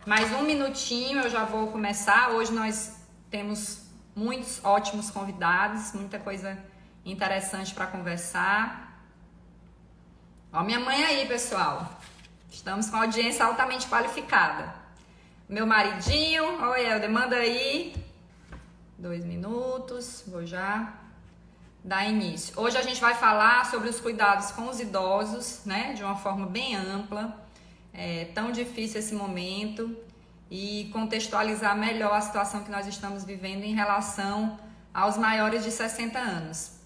Mais um minutinho, eu já vou começar. Hoje nós temos muitos ótimos convidados, muita coisa interessante para conversar. Ó, minha mãe aí, pessoal. Estamos com a audiência altamente qualificada. Meu maridinho, oi, Helder, manda aí. 2 minutos, vou já dar início. Hoje a gente vai falar sobre os cuidados com os idosos, né, de uma forma bem ampla. É tão difícil esse momento e contextualizar melhor a situação que nós estamos vivendo em relação aos maiores de 60 anos.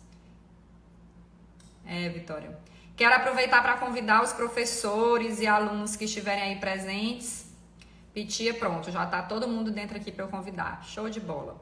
Vitória. Quero aproveitar para convidar os professores e alunos que estiverem aí presentes. Pitia, pronto, já está todo mundo dentro aqui para eu convidar. Show de bola.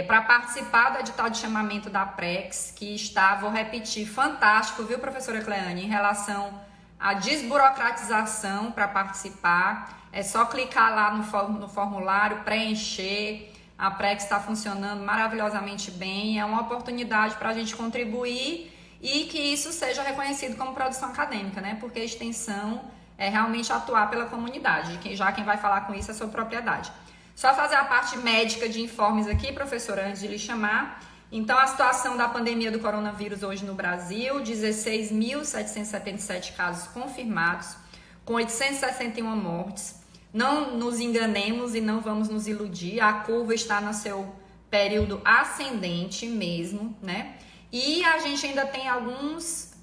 Para participar do edital de chamamento da Prex, que está, vou repetir, fantástico, viu, professora Cleane, em relação à desburocratização para participar. É só clicar lá no formulário, preencher. A Prex está funcionando maravilhosamente bem. É uma oportunidade para a gente contribuir e que isso seja reconhecido como produção acadêmica, né? Porque a extensão é realmente atuar pela comunidade. Já quem vai falar com isso é sobre propriedade. Só fazer a parte médica de informes aqui, professora, antes de lhe chamar. Então, a situação da pandemia do coronavírus hoje no Brasil, 16.777 casos confirmados, com 861 mortes. Não nos enganemos e não vamos nos iludir, a curva está no seu período ascendente mesmo, né? E a gente ainda tem algumas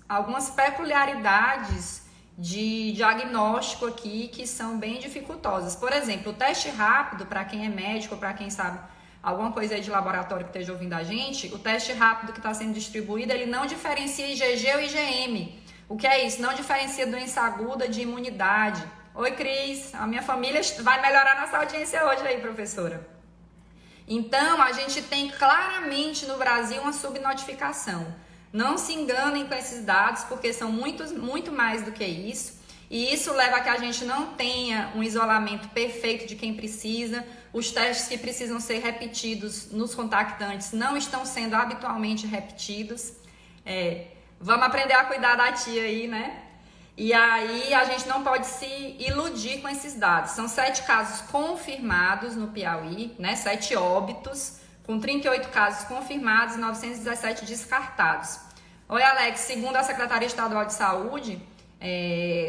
peculiaridades de diagnóstico aqui que são bem dificultosas. Por exemplo, o teste rápido, para quem é médico, para quem sabe alguma coisa aí de laboratório que esteja ouvindo a gente, o teste rápido que está sendo distribuído, ele não diferencia IgG ou IgM. O que é isso? Não diferencia doença aguda de imunidade. Oi, Cris, a minha família vai melhorar nossa audiência hoje aí, professora. Então, a gente tem claramente no Brasil uma subnotificação. Não se enganem com esses dados, porque são muito mais do que isso. E isso leva a que a gente não tenha um isolamento perfeito de quem precisa. Os testes que precisam ser repetidos nos contactantes não estão sendo habitualmente repetidos. Vamos aprender a cuidar da tia aí, né? E aí a gente não pode se iludir com esses dados. São 7 casos confirmados no Piauí, né? 7 óbitos, com 38 casos confirmados e 917 descartados. Oi, Alex, segundo a Secretaria Estadual de Saúde,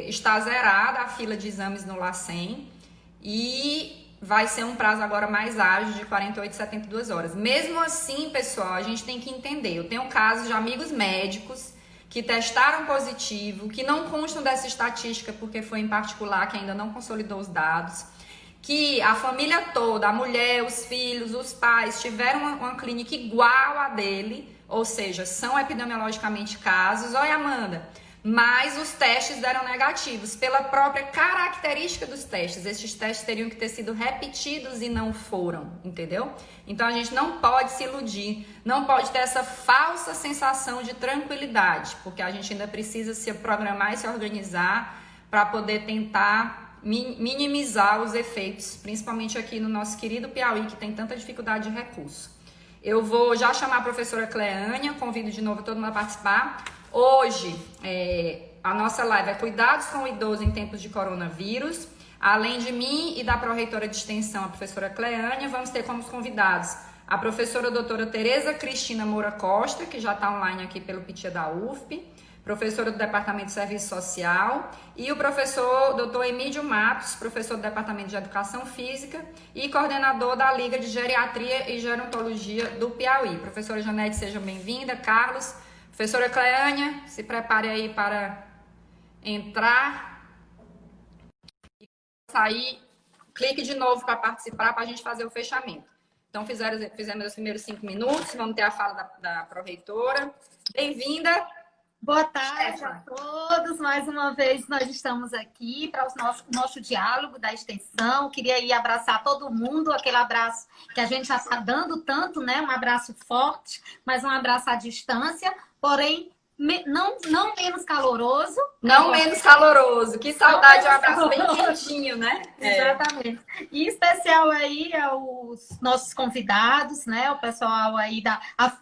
está zerada a fila de exames no LACEN e vai ser um prazo agora mais ágil de 48 a 72 horas. Mesmo assim, pessoal, a gente tem que entender. Eu tenho casos de amigos médicos que testaram positivo, que não constam dessa estatística porque foi em particular, que ainda não consolidou os dados, que a família toda, a mulher, os filhos, os pais, tiveram uma clínica igual a dele, ou seja, são epidemiologicamente casos. Oi, Amanda. Mas os testes deram negativos pela própria característica dos testes. Esses testes teriam que ter sido repetidos e não foram, entendeu? Então a gente não pode se iludir, não pode ter essa falsa sensação de tranquilidade, porque a gente ainda precisa se programar e se organizar para poder tentar minimizar os efeitos, principalmente aqui no nosso querido Piauí, que tem tanta dificuldade de recurso. Eu vou já chamar a professora Cleânia, convido de novo todo mundo a participar. Hoje, a nossa live é Cuidados com o Idoso em Tempos de Coronavírus. Além de mim e da pró-reitora de extensão, a professora Cleânia, vamos ter como convidados a professora doutora Tereza Cristina Moura Costa, que já está online aqui pelo PITIA da UFP, professora do Departamento de Serviço Social, e o professor doutor Emílio Matos, professor do Departamento de Educação Física e coordenador da Liga de Geriatria e Gerontologia do Piauí. Professora Janete, seja bem-vinda. Carlos, professora Cleânia, se prepare aí para entrar e sair. Clique de novo para participar, para a gente fazer o fechamento. Então, fizemos os primeiros 5 minutos, vamos ter a fala da pró-reitora. Bem-vinda. Boa tarde a todos. Mais uma vez nós estamos aqui para o nosso diálogo da extensão. Queria ir abraçar todo mundo, aquele abraço que a gente já está dando tanto, né? Um abraço forte, mas um abraço à distância, porém não menos caloroso. Não menos caloroso. Que saudade, um abraço bem quentinho, né? Exatamente. E especial aí aos nossos convidados, né? O pessoal aí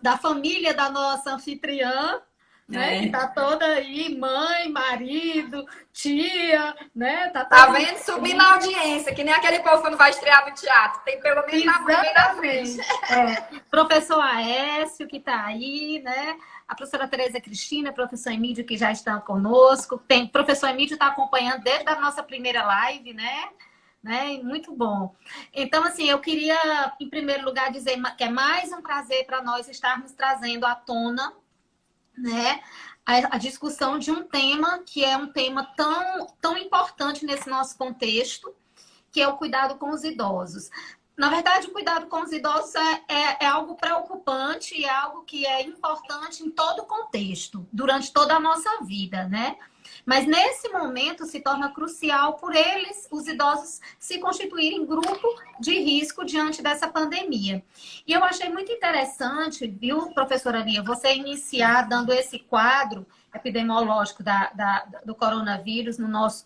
da família da nossa anfitriã, né? É. Que tá toda aí, mãe, marido, tia, né? Tá vendo? Subir na audiência, que nem aquele povo quando vai estrear no teatro. Tem pelo menos a mãe bem na frente. Exatamente. Professor Aécio, que está aí, né? A professora Tereza Cristina, professor Emílio, que já está conosco. Tem professor Emílio está acompanhando desde a nossa primeira live, né? Muito bom. Então, assim, eu queria, em primeiro lugar, dizer que é mais um prazer para nós estarmos trazendo à tona, né, a discussão de um tema que é um tema tão importante nesse nosso contexto, que é o cuidado com os idosos. Na verdade, o cuidado com os idosos é algo preocupante e é algo que é importante em todo o contexto, durante toda a nossa vida, né? Mas nesse momento se torna crucial por eles, os idosos, se constituírem grupo de risco diante dessa pandemia. E eu achei muito interessante, viu, professora Lia, você iniciar dando esse quadro epidemiológico do coronavírus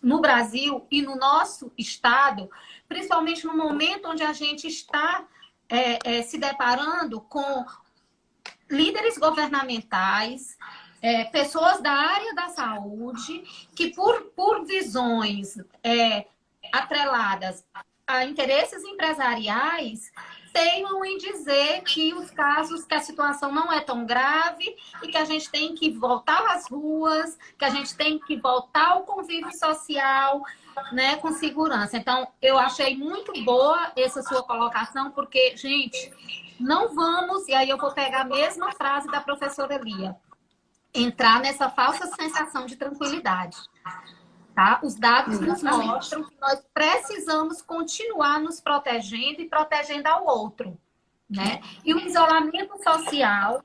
no Brasil e no nosso estado, principalmente no momento onde a gente está se deparando com líderes governamentais, pessoas da área da saúde, que por visões atreladas a interesses empresariais, teimam em dizer que os casos, que a situação não é tão grave e que a gente tem que voltar às ruas, que a gente tem que voltar ao convívio social, né, com segurança. Então, eu achei muito boa essa sua colocação, porque, gente, não vamos, e aí eu vou pegar a mesma frase da professora Lia, entrar nessa falsa sensação de tranquilidade. Tá? Os dados nos mostram que nós precisamos continuar nos protegendo e protegendo ao outro, né? E o isolamento social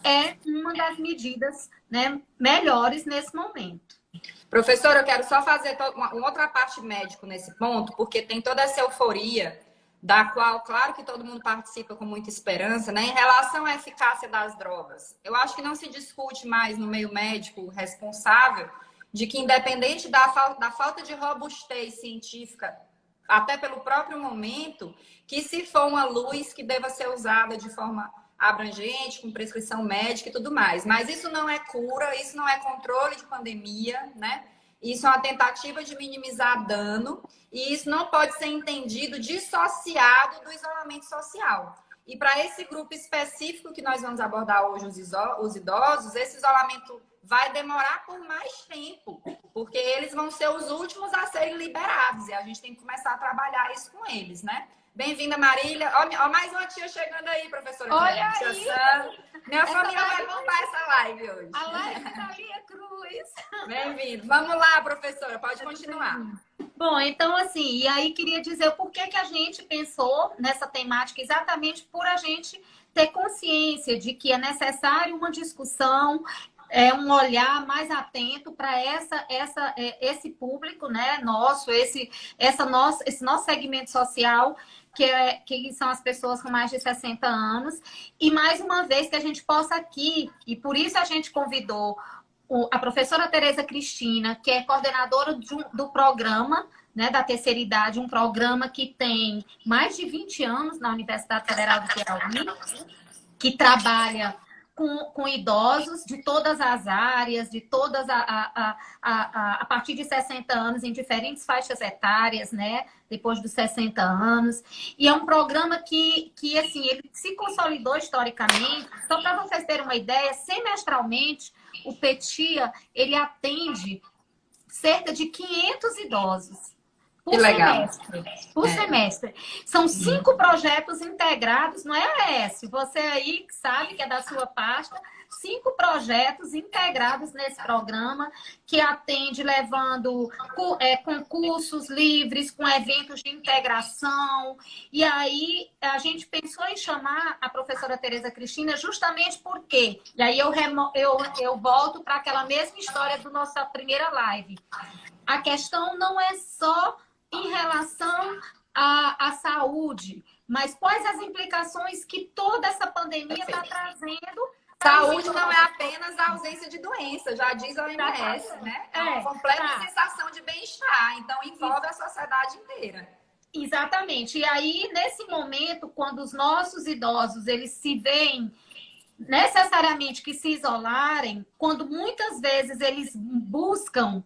é uma das medidas, né, melhores nesse momento. Professora, eu quero só fazer uma outra parte médico nesse ponto, porque tem toda essa euforia, da qual, claro que todo mundo participa com muita esperança, né? Em relação à eficácia das drogas. Eu acho que não se discute mais no meio médico responsável de que, independente da falta de robustez científica, até pelo próprio momento, que se for uma luz que deva ser usada de forma abrangente, com prescrição médica e tudo mais. Mas isso não é cura, isso não é controle de pandemia, né? Isso é uma tentativa de minimizar dano e isso não pode ser entendido dissociado do isolamento social. E para esse grupo específico que nós vamos abordar hoje, os idosos, esse isolamento vai demorar por mais tempo, porque eles vão ser os últimos a serem liberados e a gente tem que começar a trabalhar isso com eles, né? Bem-vinda, Marília. Ó, mais uma tia chegando aí, professora. Olha tia aí! Sandra. Minha Essa família vai bombar essa live hoje. A live da Lia Cruz. Bem-vindo. Vamos lá, professora, pode continuar. Bom, então assim, e aí queria dizer por que a gente pensou nessa temática, exatamente por a gente ter consciência de que é necessário uma discussão, um olhar mais atento para esse público, né, nosso, esse nosso segmento social, que são as pessoas com mais de 60 anos. E mais uma vez que a gente possa aqui, e por isso a gente convidou a professora Tereza Cristina, que é coordenadora do programa, né, da terceira idade, um programa que tem mais de 20 anos na Universidade Federal do Piauí, que trabalha com idosos de todas as áreas, de todas a partir de 60 anos, em diferentes faixas etárias, né? Depois dos 60 anos. E é um programa que assim, ele se consolidou historicamente. Só para vocês terem uma ideia, semestralmente, o PETIA, ele atende cerca de 500 idosos. Por semestre. São 5 projetos integrados, não é, Aécio? Você aí que sabe que é da sua pasta, 5 projetos integrados nesse programa, que atende levando concursos livres, com eventos de integração. E aí a gente pensou em chamar a professora Tereza Cristina justamente porque, e aí eu volto para aquela mesma história da nossa primeira live. A questão não é só em relação à saúde, mas quais as implicações que toda essa pandemia está trazendo. Saúde não é apenas a ausência de doença, já diz a OMS, né? É uma completa sensação de bem-estar, então envolve a sociedade inteira. Exatamente. E aí, nesse momento, quando os nossos idosos, eles se veem necessariamente que se isolarem, quando muitas vezes eles buscam,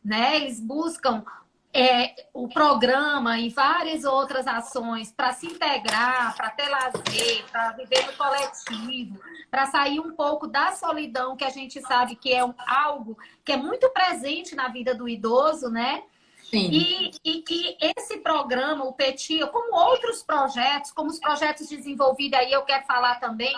né? Eles buscam o programa e várias outras ações para se integrar, para ter lazer, para viver no coletivo, para sair um pouco da solidão que a gente sabe que é algo que é muito presente na vida do idoso, né? Sim. E que esse programa, o PETIA, como outros projetos, como os projetos desenvolvidos aí, eu quero falar também,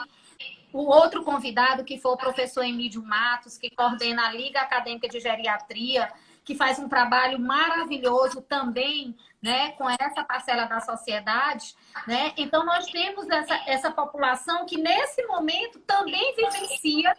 o outro convidado, que foi o professor Emílio Matos, que coordena a Liga Acadêmica de Geriatria, que faz um trabalho maravilhoso também, né, com essa parcela da sociedade, né? Então, nós temos essa população que, nesse momento, também vivencia,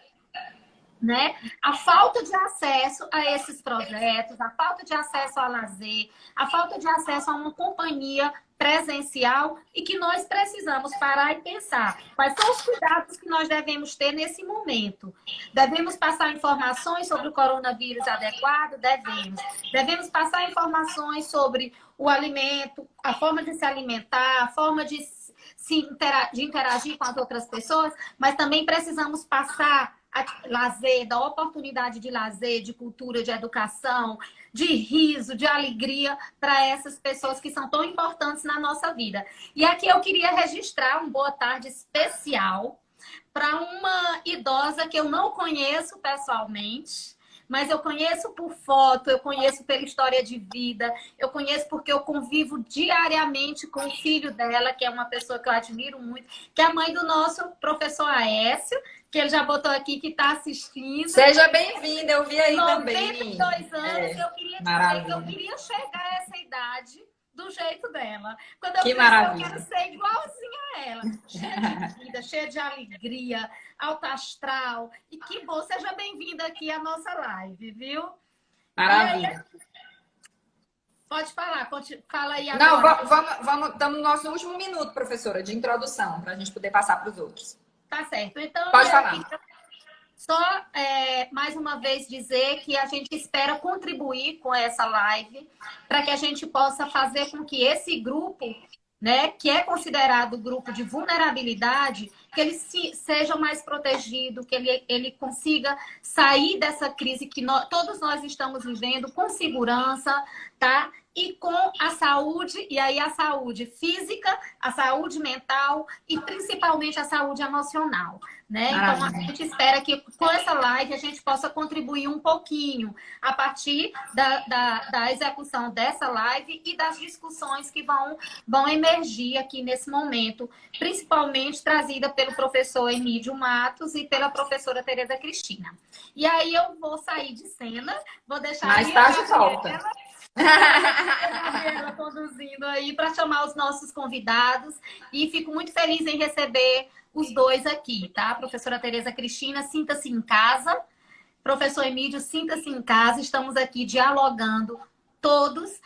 né, a falta de acesso a esses projetos, a falta de acesso ao lazer, a falta de acesso a uma companhia presencial e que nós precisamos parar e pensar quais são os cuidados que nós devemos ter nesse momento. Devemos passar informações sobre o coronavírus adequado? Devemos. Devemos passar informações sobre o alimento, a forma de se alimentar, a forma de interagir com as outras pessoas, mas também precisamos passar lazer, da oportunidade de lazer, de cultura, de educação, de riso, de alegria para essas pessoas que são tão importantes na nossa vida. E aqui eu queria registrar um boa tarde especial para uma idosa que eu não conheço pessoalmente, mas eu conheço por foto, eu conheço pela história de vida, eu conheço porque eu convivo diariamente com o filho dela, que é uma pessoa que eu admiro muito, que é a mãe do nosso professor Aécio, que ele já botou aqui, que está assistindo. Seja bem-vinda, eu vi aí 92 também. 92 anos, eu queria dizer que eu queria chegar a essa idade do jeito dela. Quando eu crescer, eu quero ser igualzinha a ela. Cheia de vida, cheia de alegria, alto astral. E que bom, seja bem-vinda aqui à nossa live, viu? Maravilha. Aí, pode falar, fala aí agora. Não, vamos, estamos no nosso último minuto, professora, de introdução, para a gente poder passar para os outros. Tá certo. Então, pode falar. Só mais uma vez dizer que a gente espera contribuir com essa live para que a gente possa fazer com que esse grupo, né, que é considerado grupo de vulnerabilidade, que ele seja mais protegido, que ele consiga sair dessa crise que todos nós estamos vivendo com segurança, tá? E com a saúde, e aí a saúde física, a saúde mental e principalmente a saúde emocional, né? Então a gente espera que com essa live a gente possa contribuir um pouquinho a partir da execução dessa live e das discussões que vão emergir aqui nesse momento, principalmente trazida pelo professor Emílio Matos e pela professora Tereza Cristina. E aí eu vou sair de cena, vou deixar mais tarde volta. Ela conduzindo aí para chamar os nossos convidados e fico muito feliz em receber os dois aqui, tá? Professora Tereza Cristina, sinta-se em casa. Professor Emílio, sinta-se em casa. Estamos aqui dialogando todos,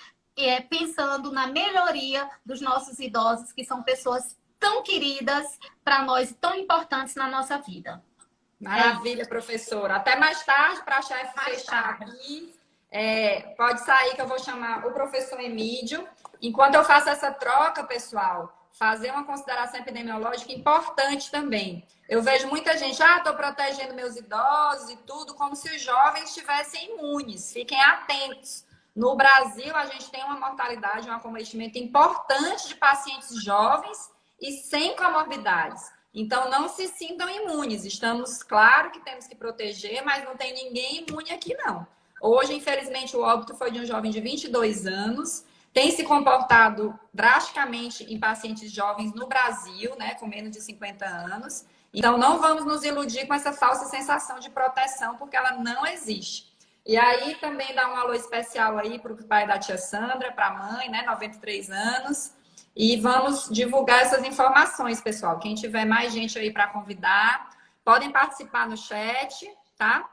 pensando na melhoria dos nossos idosos, que são pessoas tão queridas para nós e tão importantes na nossa vida. Maravilha, professora. Até mais tarde para a chefe fechar aqui. Pode sair que eu vou chamar o professor Emílio. Enquanto eu faço essa troca, pessoal, fazer uma consideração epidemiológica importante também. Eu vejo muita gente, estou protegendo meus idosos e tudo, como se os jovens estivessem imunes. Fiquem atentos. No Brasil, a gente tem uma mortalidade, um acometimento importante de pacientes jovens e sem comorbidades. Então, não se sintam imunes. Estamos, claro que temos que proteger, mas não tem ninguém imune aqui, não. Hoje, infelizmente, o óbito foi de um jovem de 22 anos. Tem se comportado drasticamente em pacientes jovens no Brasil, né, com menos de 50 anos. Então, não vamos nos iludir com essa falsa sensação de proteção, porque ela não existe. E aí, também dá um alô especial aí para o pai da tia Sandra, para a mãe, né, 93 anos. E vamos divulgar essas informações, pessoal. Quem tiver mais gente aí para convidar, podem participar no chat, tá?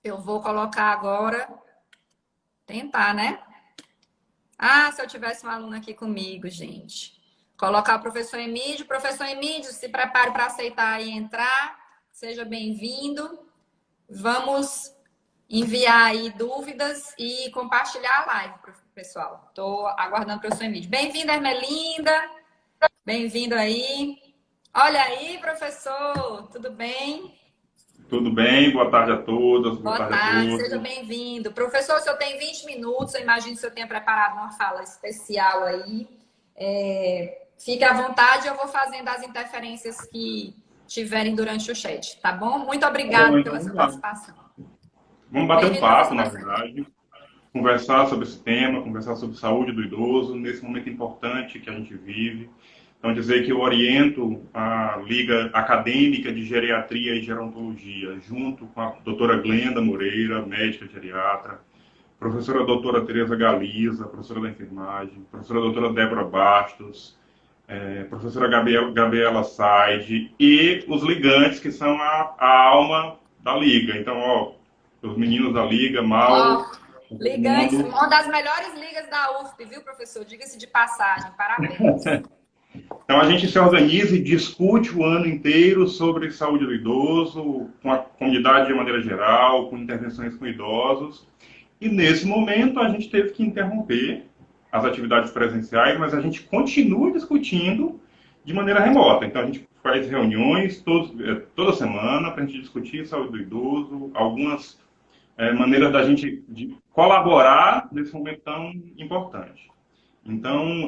Eu vou colocar agora, tentar, né? Se eu tivesse um aluno aqui comigo, gente. Colocar o professor Emílio. Professor Emílio, se prepare para aceitar e entrar. Seja bem-vindo. Vamos enviar aí dúvidas e compartilhar a live, pessoal. Estou aguardando o professor Emílio. Bem-vinda, Ermelinda. Bem-vindo aí. Olha aí, professor, tudo bem? Tudo bem? Boa tarde a todas, boa Boa tarde a tarde, seja todos. bem-vindo. Professor, o senhor tem 20 minutos, eu imagino que o senhor tenha preparado uma fala especial aí. Fique à vontade, eu vou fazendo as interferências que tiverem durante o chat, tá bom? Muito Tá bom, obrigada então pela sua vamos lá. participação. Vamos bater um Bem-vindo, papo, professor na Marcelo. verdade, conversar sobre esse tema, conversar sobre saúde do idoso, nesse momento importante que a gente vive. Então, dizer que eu oriento a Liga Acadêmica de Geriatria e Gerontologia, junto com a doutora Glenda Moreira, médica geriatra, professora doutora Tereza Galiza, professora da enfermagem, professora doutora Débora Bastos, professora Gabriela Said e os ligantes, que são a alma da Liga. Então, ó, os meninos da Liga, Ó, Mauro, todo ligantes, mundo. uma das melhores ligas da UFP, viu, professor? Diga-se de passagem, parabéns. Então, a gente se organiza e discute o ano inteiro sobre saúde do idoso, com a comunidade de maneira geral, com intervenções com idosos. E nesse momento, a gente teve que interromper as atividades presenciais, mas a gente continua discutindo de maneira remota. Então, a gente faz reuniões toda semana para a gente discutir saúde do idoso, algumas maneiras da gente de colaborar nesse momento tão importante. Então,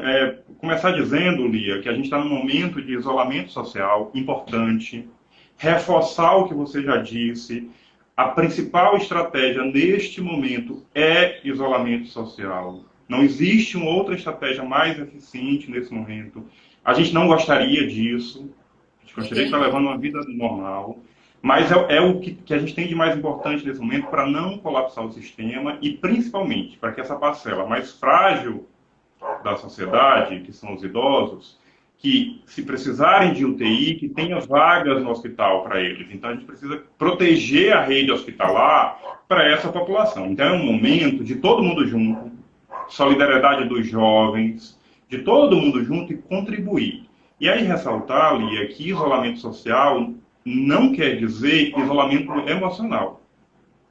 começar dizendo, Lia, que a gente está num momento de isolamento social importante, reforçar o que você já disse, a principal estratégia neste momento é isolamento social. Não existe uma outra estratégia mais eficiente nesse momento. A gente não gostaria disso, a gente gostaria de Ninguém estar quer. levando uma vida normal, mas é o que a gente tem de mais importante nesse momento para não colapsar o sistema e, principalmente, para que essa parcela mais frágil da sociedade, que são os idosos, que se precisarem de UTI, que tenha vagas no hospital para eles. Então a gente precisa proteger a rede hospitalar para essa população. Então é um momento de todo mundo junto, solidariedade dos jovens, de todo mundo junto e contribuir. E aí ressaltar, Lia, que isolamento social não quer dizer isolamento emocional.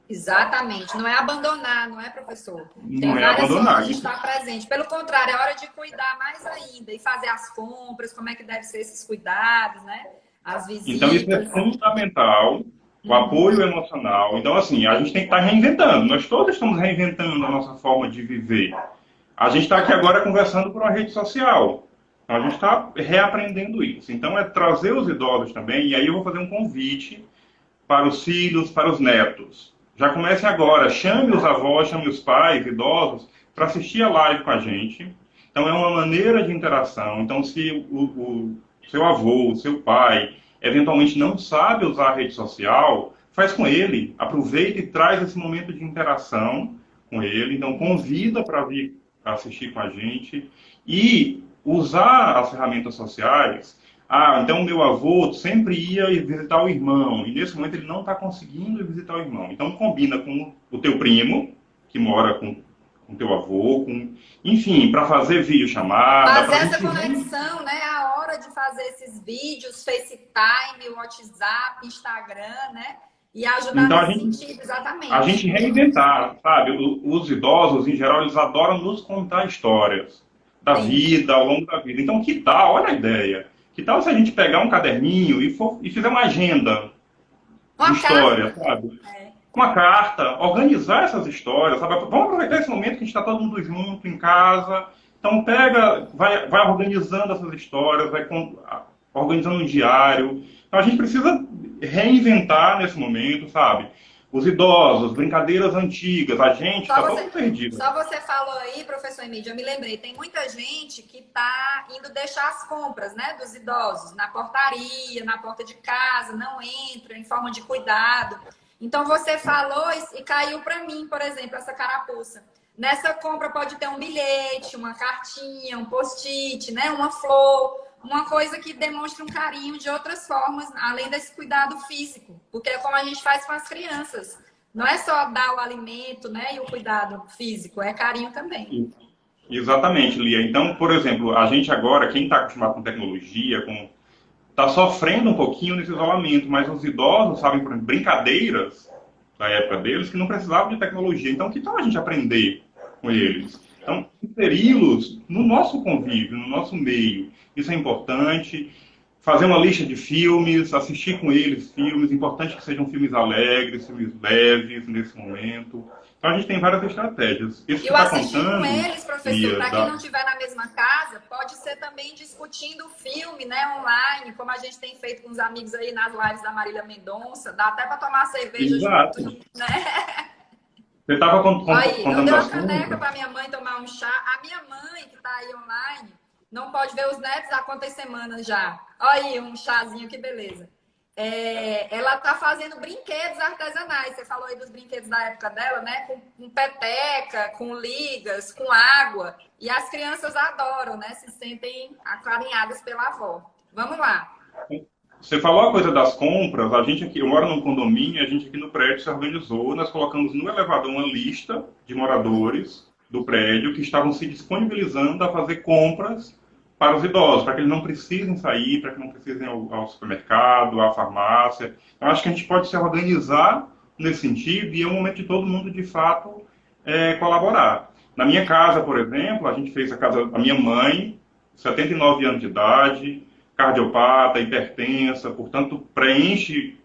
Exatamente, não é abandonar, não é, professor? Tem Não é várias formas abandonar. de Isso. estar presente. Pelo contrário, é hora de cuidar mais ainda e fazer as compras, como é que deve ser esses cuidados, né? As Então, isso é visitas. fundamental, o Uhum. apoio emocional. Então, assim, a gente tem que estar reinventando. Nós todos estamos reinventando a nossa forma de viver. A gente está aqui agora conversando por uma rede social. Então, a gente está reaprendendo isso. Então, é trazer os idosos também. E aí eu vou fazer um convite para os filhos, para os netos. Já comece agora. Chame os avós, chame os pais, idosos, para assistir a live com a gente. Então, é uma maneira de interação. Então, se o seu avô, o seu pai, eventualmente não sabe usar a rede social, faz com ele. Aproveita e traz esse momento de interação com ele. Então, convida para vir assistir com a gente. E usar as ferramentas sociais. Então meu avô sempre ia visitar o irmão, e nesse momento ele não está conseguindo ir visitar o irmão. Então combina com o teu primo, que mora com teu avô, enfim, para fazer videochamada, Fazer para a essa gente... conexão, né? A hora de fazer esses vídeos, FaceTime, WhatsApp, Instagram, né? E ajudar Então nesse sentido, a exatamente. gente reinventar, sabe? Os idosos, em geral, eles adoram nos contar histórias da Sim. vida, ao longo da vida. Então que tal, olha a ideia, que tal se a gente pegar um caderninho e fizer uma agenda de Uma história, carta. sabe? É. Uma carta, organizar essas histórias, sabe? Vamos aproveitar esse momento que a gente está todo mundo junto, em casa. Então pega, vai organizando essas histórias, organizando um diário. Então a gente precisa reinventar nesse momento, sabe? Os idosos, brincadeiras antigas, a gente Só está todo você, perdido. só você falou aí, professor Emílio, eu me lembrei, tem muita gente que está indo deixar as compras, né, dos idosos na portaria, na porta de casa, não entra em forma de cuidado. Então você falou e caiu para mim, por exemplo, essa carapuça. Nessa compra pode ter um bilhete, uma cartinha, um post-it, né, uma flor, uma coisa que demonstre um carinho de outras formas, além desse cuidado físico, porque é como a gente faz com as crianças. Não é só dar o alimento, né, e o cuidado físico, é carinho também. Exatamente, Lia. Então, por exemplo, a gente agora, quem está acostumado com tecnologia, está sofrendo um pouquinho nesse isolamento, mas os idosos sabem, por exemplo, brincadeiras da época deles que não precisavam de tecnologia. Então, que tal a gente aprender com eles? Então, inseri-los no nosso convívio, no nosso meio. Isso é importante. fazer uma lista de filmes, assistir com eles filmes, importante que sejam filmes alegres, filmes leves nesse momento. Então a gente tem várias estratégias. Isso que Eu está assistir com contando, eles, professor, Lia, para quem não estiver na mesma casa, pode ser também discutindo o filme, né, online, como a gente tem feito com os amigos aí nas lives da Marília Mendonça, dá até para tomar cerveja Exato. junto, né? Você estava Aí, eu contando dei uma das caneca compras? para minha mãe tomar um chá. A minha mãe, que está aí online, não pode ver os netos há quantas semanas já. Olha aí, um chazinho, que beleza. Ela está fazendo brinquedos artesanais. Você falou aí dos brinquedos da época dela, né? Com peteca, com ligas, com água. E as crianças adoram, né? Se sentem acarinhadas pela avó. Vamos lá. Você falou a coisa das compras, a gente aqui, eu moro num condomínio, a gente aqui no prédio se organizou, nós colocamos no elevador uma lista de moradores do prédio que estavam se disponibilizando a fazer compras para os idosos, para que eles não precisem sair, para que não precisem ao supermercado, à farmácia. Eu acho que a gente pode se organizar nesse sentido e é o momento de todo mundo, de fato, colaborar. Na minha casa, por exemplo, a gente fez a casa da minha mãe, 79 anos de idade, cardiopata, hipertensa, portanto, preenche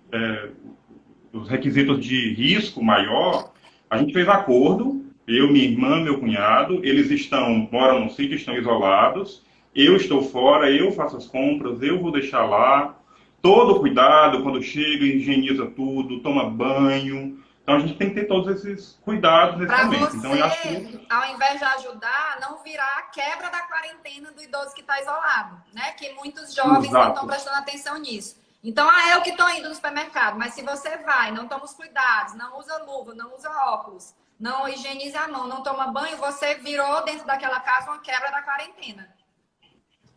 os requisitos de risco maior. A gente fez acordo, eu, minha irmã, meu cunhado, eles moram no sítio, estão isolados, eu estou fora, eu faço as compras, eu vou deixar lá, todo cuidado, quando chega, higieniza tudo, toma banho. Então, a gente tem que ter todos esses cuidados nesse Para momento. você, Então, eu acho que... ao invés de ajudar, não virar a quebra da quarentena do idoso que está isolado, né? Que muitos jovens não estão prestando atenção nisso. Então, eu que estou indo no supermercado, mas se você vai, não toma os cuidados, não usa luva, não usa óculos, não higieniza a mão, não toma banho, você virou dentro daquela casa uma quebra da quarentena.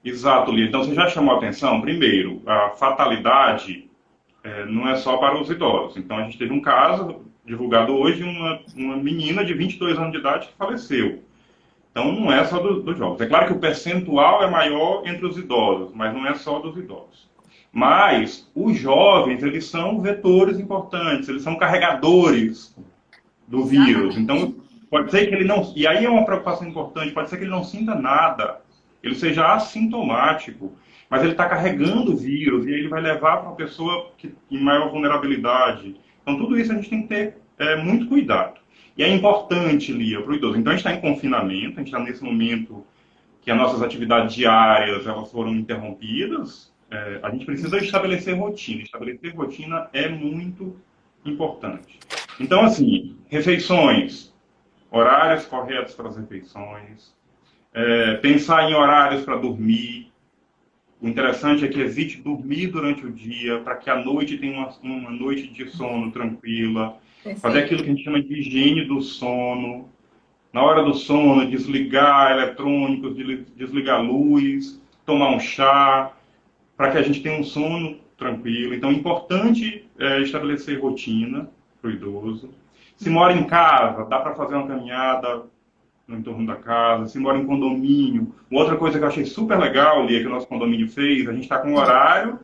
Exato, Lia. Então, você já chamou a atenção? Primeiro, a fatalidade não é só para os idosos. Então, a gente teve um caso divulgado hoje, uma menina de 22 anos de idade que faleceu. Então, não é só dos jovens. É claro que o percentual é maior entre os idosos, mas não é só dos idosos. Mas os jovens, eles são vetores importantes, eles são carregadores do vírus. Então, pode ser que ele não... E aí é uma preocupação importante, pode ser que ele não sinta nada, ele seja assintomático, mas ele está carregando o vírus e ele vai levar para uma pessoa em maior vulnerabilidade. Então, tudo isso a gente tem que ter muito cuidado. E é importante, Lia, para o idoso. Então, a gente está em confinamento, a gente está nesse momento que as nossas atividades diárias elas foram interrompidas. A gente precisa estabelecer rotina. Estabelecer rotina é muito importante. Então, assim, refeições, horários corretos para as refeições, pensar em horários para dormir. O interessante é que evite dormir durante o dia, para que a noite tenha uma noite de sono tranquila. Perfeito. Fazer aquilo que a gente chama de higiene do sono. Na hora do sono, desligar eletrônicos, desligar a luz, tomar um chá, para que a gente tenha um sono tranquilo. Então, é importante estabelecer rotina para o idoso. Se mora em casa, dá para fazer uma caminhada no entorno da casa. Se mora em condomínio. Uma outra coisa que eu achei super legal, Lia, que o nosso condomínio fez, a gente está com um horário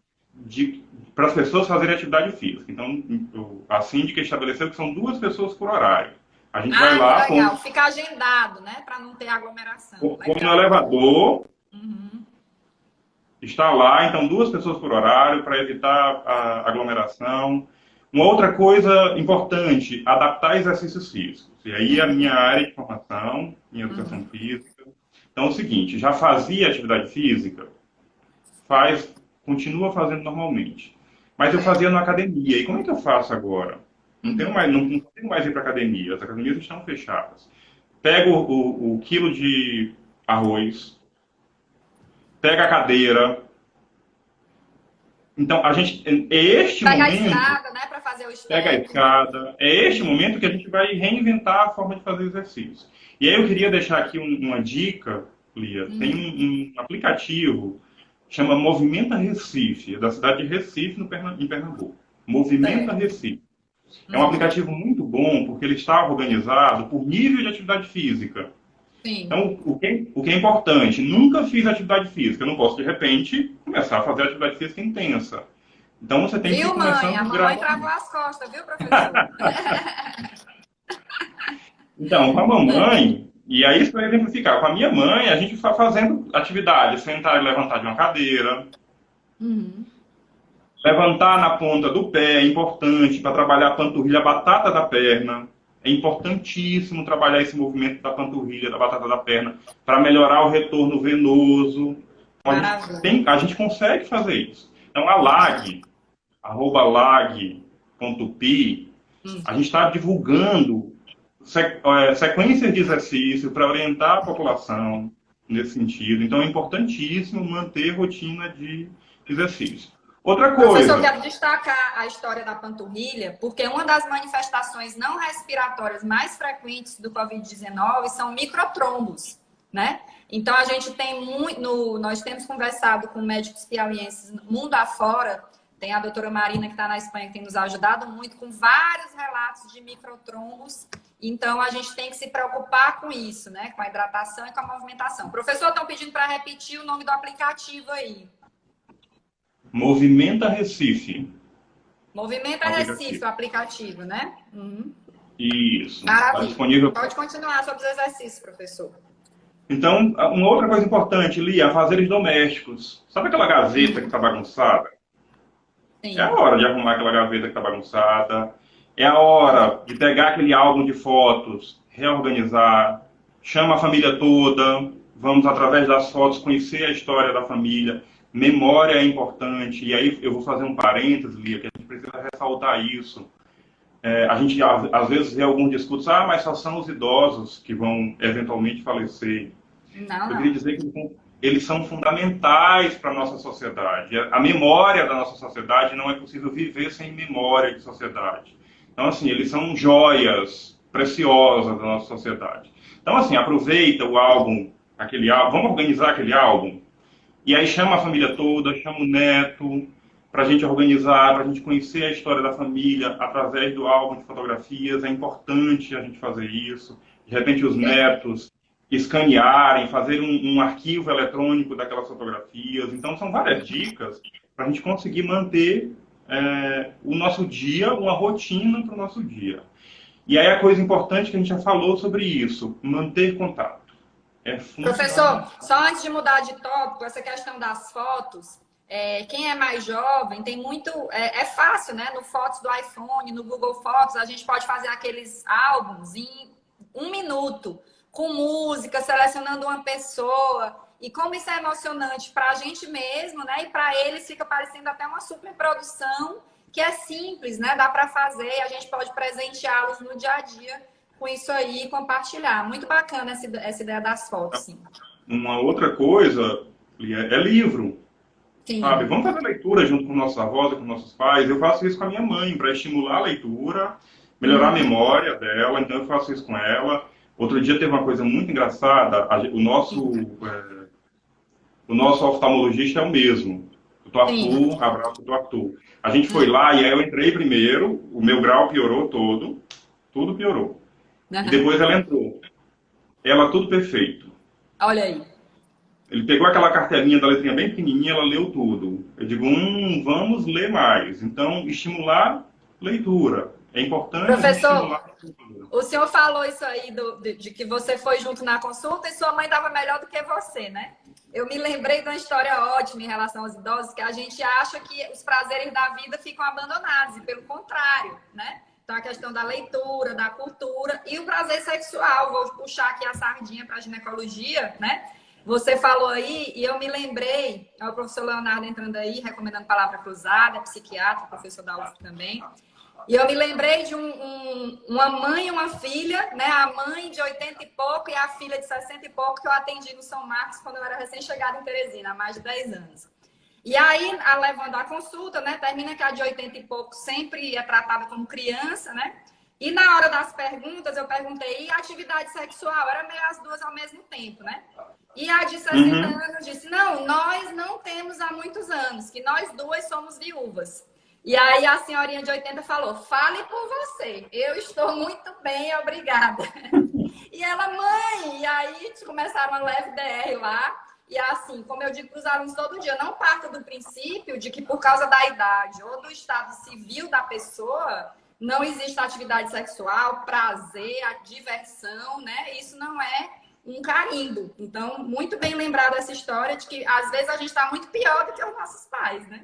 para as pessoas fazerem atividade física. Então, a síndica estabeleceu que são 2 pessoas por horário. A gente vai lá... Legal. Fica agendado, né? Para não ter aglomeração. Como no elevador, está lá, então 2 pessoas por horário para evitar a aglomeração. Uma outra coisa importante, adaptar exercícios físicos. E aí a minha área de formação, minha educação física. Então é o seguinte, já fazia atividade física, continua fazendo normalmente. Mas eu fazia na academia. E como é que eu faço agora? Não tenho mais ir para academia, as academias estão fechadas. Pego o quilo de arroz, pega a cadeira. Então, a gente, pega a escada, né, para fazer o step. Pega a escada. É este momento que a gente vai reinventar a forma de fazer exercício. E aí eu queria deixar aqui uma dica, Lia. Tem um aplicativo que chama Movimenta Recife, é da cidade de Recife, em Pernambuco. Movimenta Recife. É um aplicativo muito bom, porque ele está organizado por nível de atividade física. Sim. Então, o que é importante? Nunca fiz atividade física. Eu não posso, de repente, começar a fazer atividade física intensa. Então, você tem que ir começando... Mãe? A mamãe travou as costas, viu, professor? Então, com a mamãe, e aí isso para exemplificar, com a minha mãe, a gente está fazendo atividade, sentar e levantar de uma cadeira, Uhum. Levantar na ponta do pé é importante para trabalhar a panturrilha, a batata da perna. É importantíssimo trabalhar esse movimento da panturrilha, da batata da perna, para melhorar o retorno venoso. Então, Maravilha. a gente consegue fazer isso. Então, a LAG, @lag.pi, a gente está divulgando sequências de exercício para orientar a população nesse sentido. Então, é importantíssimo manter rotina de exercício. Outra Professor, coisa, quero destacar a história da panturrilha, porque uma das manifestações não respiratórias mais frequentes do Covid-19 são microtrombos, né? Então, a gente tem muito, nós temos conversado com médicos piauienses mundo afora, tem a doutora Marina, que está na Espanha, que tem nos ajudado muito, com vários relatos de microtrombos. Então, a gente tem que se preocupar com isso, né? Com a hidratação e com a movimentação. Professor, estão pedindo para repetir o nome do aplicativo aí. Movimenta Recife. Movimenta Recife, o aplicativo, né? Uhum. Isso. Está Maravilha. disponível. Pode continuar sobre os exercícios, professor. Então, uma outra coisa importante, Lia, afazeres domésticos. Sabe aquela gaveta que está bagunçada? É a Sim. hora de arrumar aquela gaveta que está bagunçada. É a hora de pegar aquele álbum de fotos, reorganizar. Chama a família toda. Vamos, através das fotos, conhecer a história da família. Memória é importante. E aí eu vou fazer um parênteses, Lia, que a gente precisa ressaltar isso. A gente às vezes vê alguns discursos, mas só são os idosos que vão eventualmente falecer. Não, Eu queria não. dizer que eles são fundamentais para a nossa sociedade. A memória da nossa sociedade, não é possível viver sem memória de sociedade. Então, assim, eles são joias preciosas da nossa sociedade. Então, assim, aproveita o álbum, aquele álbum, vamos organizar aquele álbum, e aí chama a família toda, chama o neto, para a gente organizar, para a gente conhecer a história da família através do álbum de fotografias. É importante a gente fazer isso. De repente, os netos escanearem, fazer um arquivo eletrônico daquelas fotografias. Então, são várias dicas para a gente conseguir manter o nosso dia, uma rotina para o nosso dia. E aí a coisa importante que a gente já falou sobre isso, manter contato. É Professor, fundamental. só antes de mudar de tópico, essa questão das fotos, quem é mais jovem tem muito. É fácil, né? No Fotos do iPhone, no Google Fotos, a gente pode fazer aqueles álbuns em 1 minuto, com música, selecionando uma pessoa. E como isso é emocionante para a gente mesmo, né? E para eles fica parecendo até uma superprodução, que é simples, né? Dá para fazer e a gente pode presenteá-los no dia a dia com isso aí e compartilhar. Muito bacana essa ideia das fotos, sim. Uma outra coisa é livro. Sabe, Sim. vamos fazer leitura junto com nossos avós e com nossos pais. Eu faço isso com a minha mãe, para estimular a leitura, melhorar a Uhum. memória dela, então eu faço isso com ela. Outro dia teve uma coisa muito engraçada, o nosso oftalmologista é o mesmo, o Dr. Sim. Arthur, abraço do Arthur. A gente foi lá e aí eu entrei primeiro, o meu grau piorou todo, tudo piorou. E Uhum. depois ela entrou. Ela tudo perfeito. Olha aí. Ele pegou aquela cartelinha da letrinha bem pequenininha, ela leu tudo. Eu digo, vamos ler mais. Então, estimular leitura. É importante a gente Professor, estimular a leitura. o senhor falou isso aí de que você foi junto na consulta e sua mãe estava melhor do que você, né? Eu me lembrei de uma história ótima em relação aos idosos, que a gente acha que os prazeres da vida ficam abandonados, e pelo contrário, né? Então, a questão da leitura, da cultura e o prazer sexual. Vou puxar aqui a sardinha para a ginecologia, né? Você falou aí, e eu me lembrei, o professor Leonardo entrando aí, recomendando palavra cruzada, psiquiatra, professor da UF também. E eu me lembrei de uma mãe e uma filha, né? A mãe de 80 e pouco e a filha de 60 e pouco, que eu atendi no São Marcos quando eu era recém-chegada em Teresina, há mais de 10 anos. E aí, levando a consulta, né? Termina que a de 80 e pouco sempre é tratada como criança, né? E na hora das perguntas, eu perguntei, e a atividade sexual? Era meio as duas ao mesmo tempo, né? E a de 60 Uhum. anos disse, não, nós não temos há muitos anos, que nós duas somos viúvas. E aí a senhorinha de 80 falou, fale por você, eu estou muito bem, obrigada. E ela, mãe, e aí começaram uma leve DR lá. E assim, como eu digo para os alunos todo dia, não parta do princípio de que por causa da idade ou do estado civil da pessoa, não existe atividade sexual, prazer, a diversão, né? Isso não é um carimbo. Então, muito bem lembrada essa história de que às vezes a gente está muito pior do que os nossos pais, né?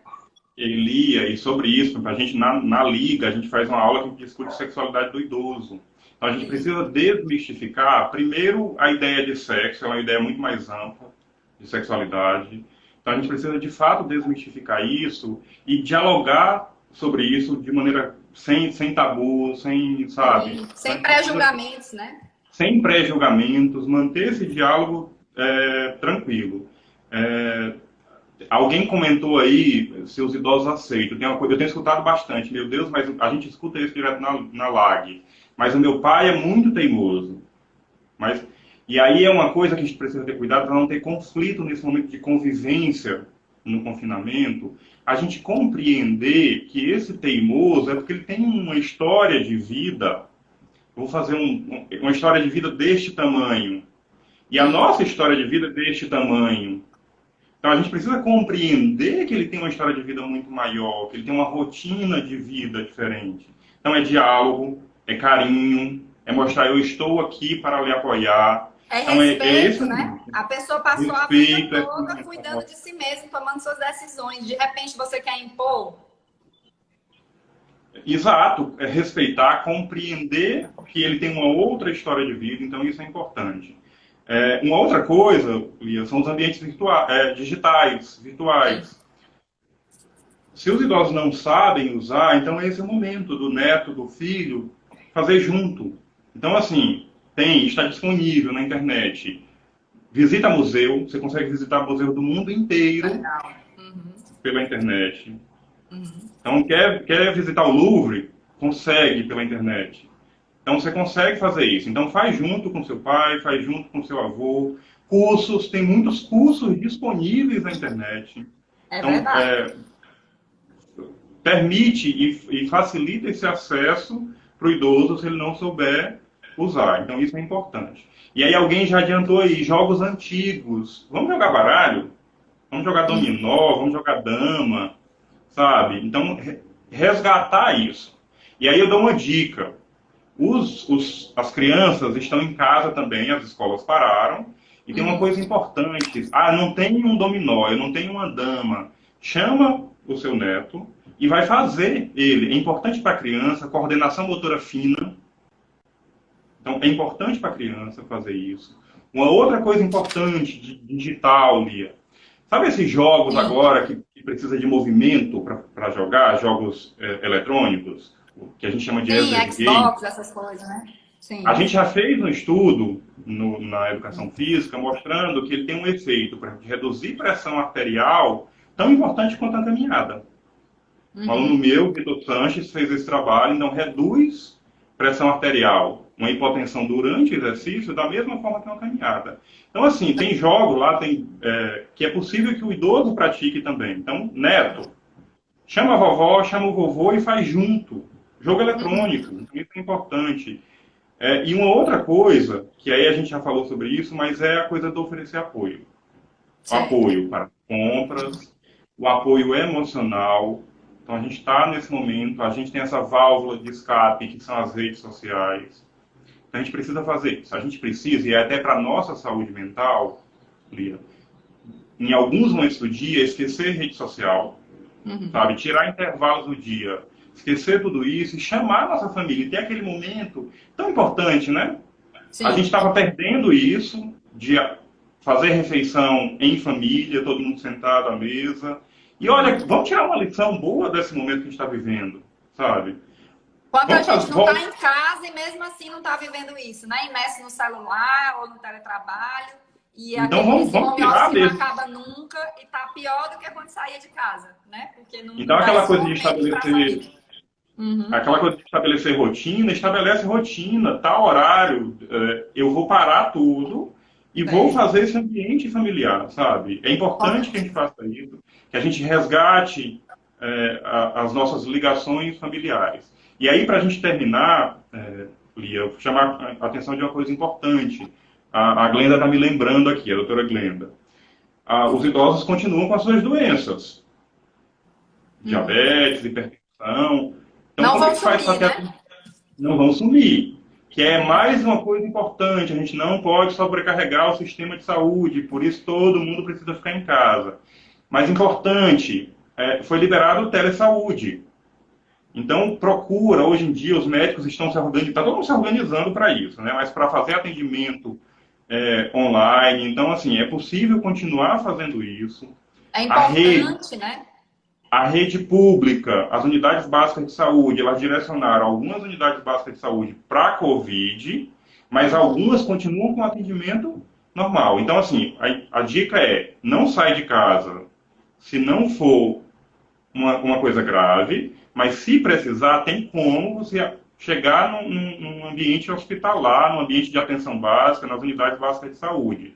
Elia, e sobre isso, a gente na Liga, a gente faz uma aula que discute sexualidade do idoso. Então a gente precisa desmistificar, primeiro, a ideia de sexo, ela é uma ideia muito mais ampla de sexualidade. Então a gente precisa, de fato, desmistificar isso e dialogar sobre isso de maneira sem tabu, sem, sabe? Sem pré-julgamentos, né? Sem pré-julgamentos, manter esse diálogo tranquilo. Alguém comentou aí se os idosos aceitam. Eu tenho escutado bastante. Meu Deus, mas a gente escuta isso direto na LAG. Mas o meu pai é muito teimoso. E aí é uma coisa que a gente precisa ter cuidado para não ter conflito nesse momento de convivência no confinamento. A gente compreender que esse teimoso é porque ele tem uma história de vida. Vou fazer uma história de vida deste tamanho. E a nossa história de vida é deste tamanho. Então a gente precisa compreender que ele tem uma história de vida muito maior, que ele tem uma rotina de vida diferente. Então é diálogo, é carinho, é mostrar eu estou aqui para lhe apoiar. É então, respeito, né? A pessoa passou respeito, a vida toda cuidando de si mesmo, tomando suas decisões. De repente você quer impor? Exato, é respeitar, compreender que ele tem uma outra história de vida, então isso é importante. Uma outra coisa, Lia, são os ambientes digitais, virtuais. Se os idosos não sabem usar, então esse é o momento do neto, do filho, fazer junto. Então, assim, está disponível na internet. Visita museu, você consegue visitar museu do mundo inteiro pela internet. Então, quer visitar o Louvre? Consegue pela internet. Então, você consegue fazer isso. Então, faz junto com seu pai, faz junto com seu avô. Cursos, tem muitos cursos disponíveis na internet. Verdade. Permite e facilita esse acesso para o idoso se ele não souber usar. Então, isso é importante. E aí, alguém já adiantou aí, jogos antigos. Vamos jogar baralho? Vamos jogar dominó, vamos jogar dama, sabe? Então, resgatar isso. E aí eu dou uma dica. As crianças estão em casa também, as escolas pararam, e tem uma coisa importante. Não tem um dominó, eu não tenho uma dama. Chama o seu neto e vai fazer ele. É importante para a criança, coordenação motora fina. Então, é importante para a criança fazer isso. Uma outra coisa importante, digital, Lia. Sabe esses jogos agora que precisa de movimento para jogar, jogos eletrônicos? Que a gente chama de Xbox, essas coisas, né? Sim. A gente já fez um estudo na educação física mostrando que ele tem um efeito para reduzir pressão arterial tão importante quanto a caminhada. Um aluno meu, Vitor Sanches, fez esse trabalho, então reduz pressão arterial, uma hipotensão durante o exercício, da mesma forma que uma caminhada. Então, assim, tem jogos lá que é possível que o idoso pratique também. Então, neto, chama a vovó, chama o vovô e faz junto. Jogo eletrônico, isso é importante. E uma outra coisa, que aí a gente já falou sobre isso, mas é a coisa de oferecer apoio. O apoio para compras, o apoio emocional. Então a gente está nesse momento, a gente tem essa válvula de escape, que são as redes sociais. Então a gente precisa fazer isso. A gente precisa, e é até para a nossa saúde mental, Lia, em alguns momentos do dia, esquecer rede social, sabe? Tirar intervalos do dia. Esquecer tudo isso e chamar a nossa família. E ter aquele momento tão importante, né? Sim. A gente estava perdendo isso de fazer refeição em família, todo mundo sentado à mesa. E olha, vamos tirar uma lição boa desse momento que a gente está vivendo, sabe? Quando a gente não está em casa e mesmo assim não está vivendo isso, né? Imerso no celular ou no teletrabalho. E então vamos tirar mesmo. Não acaba nunca e tá pior do que quando saía de casa, né? Porque não então aquela coisa de estabelecer... Aquela coisa de estabelecer rotina, estabelece rotina, tal horário, eu vou parar tudo e vou fazer esse ambiente familiar, sabe? É importante que a gente faça isso, que a gente resgate as nossas ligações familiares. E aí, para a gente terminar, Lia, eu vou chamar a atenção de uma coisa importante. A Glenda está me lembrando aqui, a doutora Glenda. Os idosos continuam com as suas doenças. Diabetes, hipertensão... Então, não vão sumir, né? Não vão sumir. que é mais uma coisa importante, a gente não pode sobrecarregar o sistema de saúde, por isso todo mundo precisa ficar em casa. Mas importante, foi liberado o telesaúde. Então, procura, hoje em dia, os médicos estão se organizando, está todo mundo se organizando para isso, né? Mas para fazer atendimento online, então, assim, é possível continuar fazendo isso. É importante, né? A rede pública, as unidades básicas de saúde, elas direcionaram algumas unidades básicas de saúde para a Covid, mas algumas continuam com atendimento normal. Então, assim, a dica é, não sai de casa se não for uma coisa grave, mas se precisar, tem como você chegar num ambiente hospitalar, num ambiente de atenção básica, nas unidades básicas de saúde.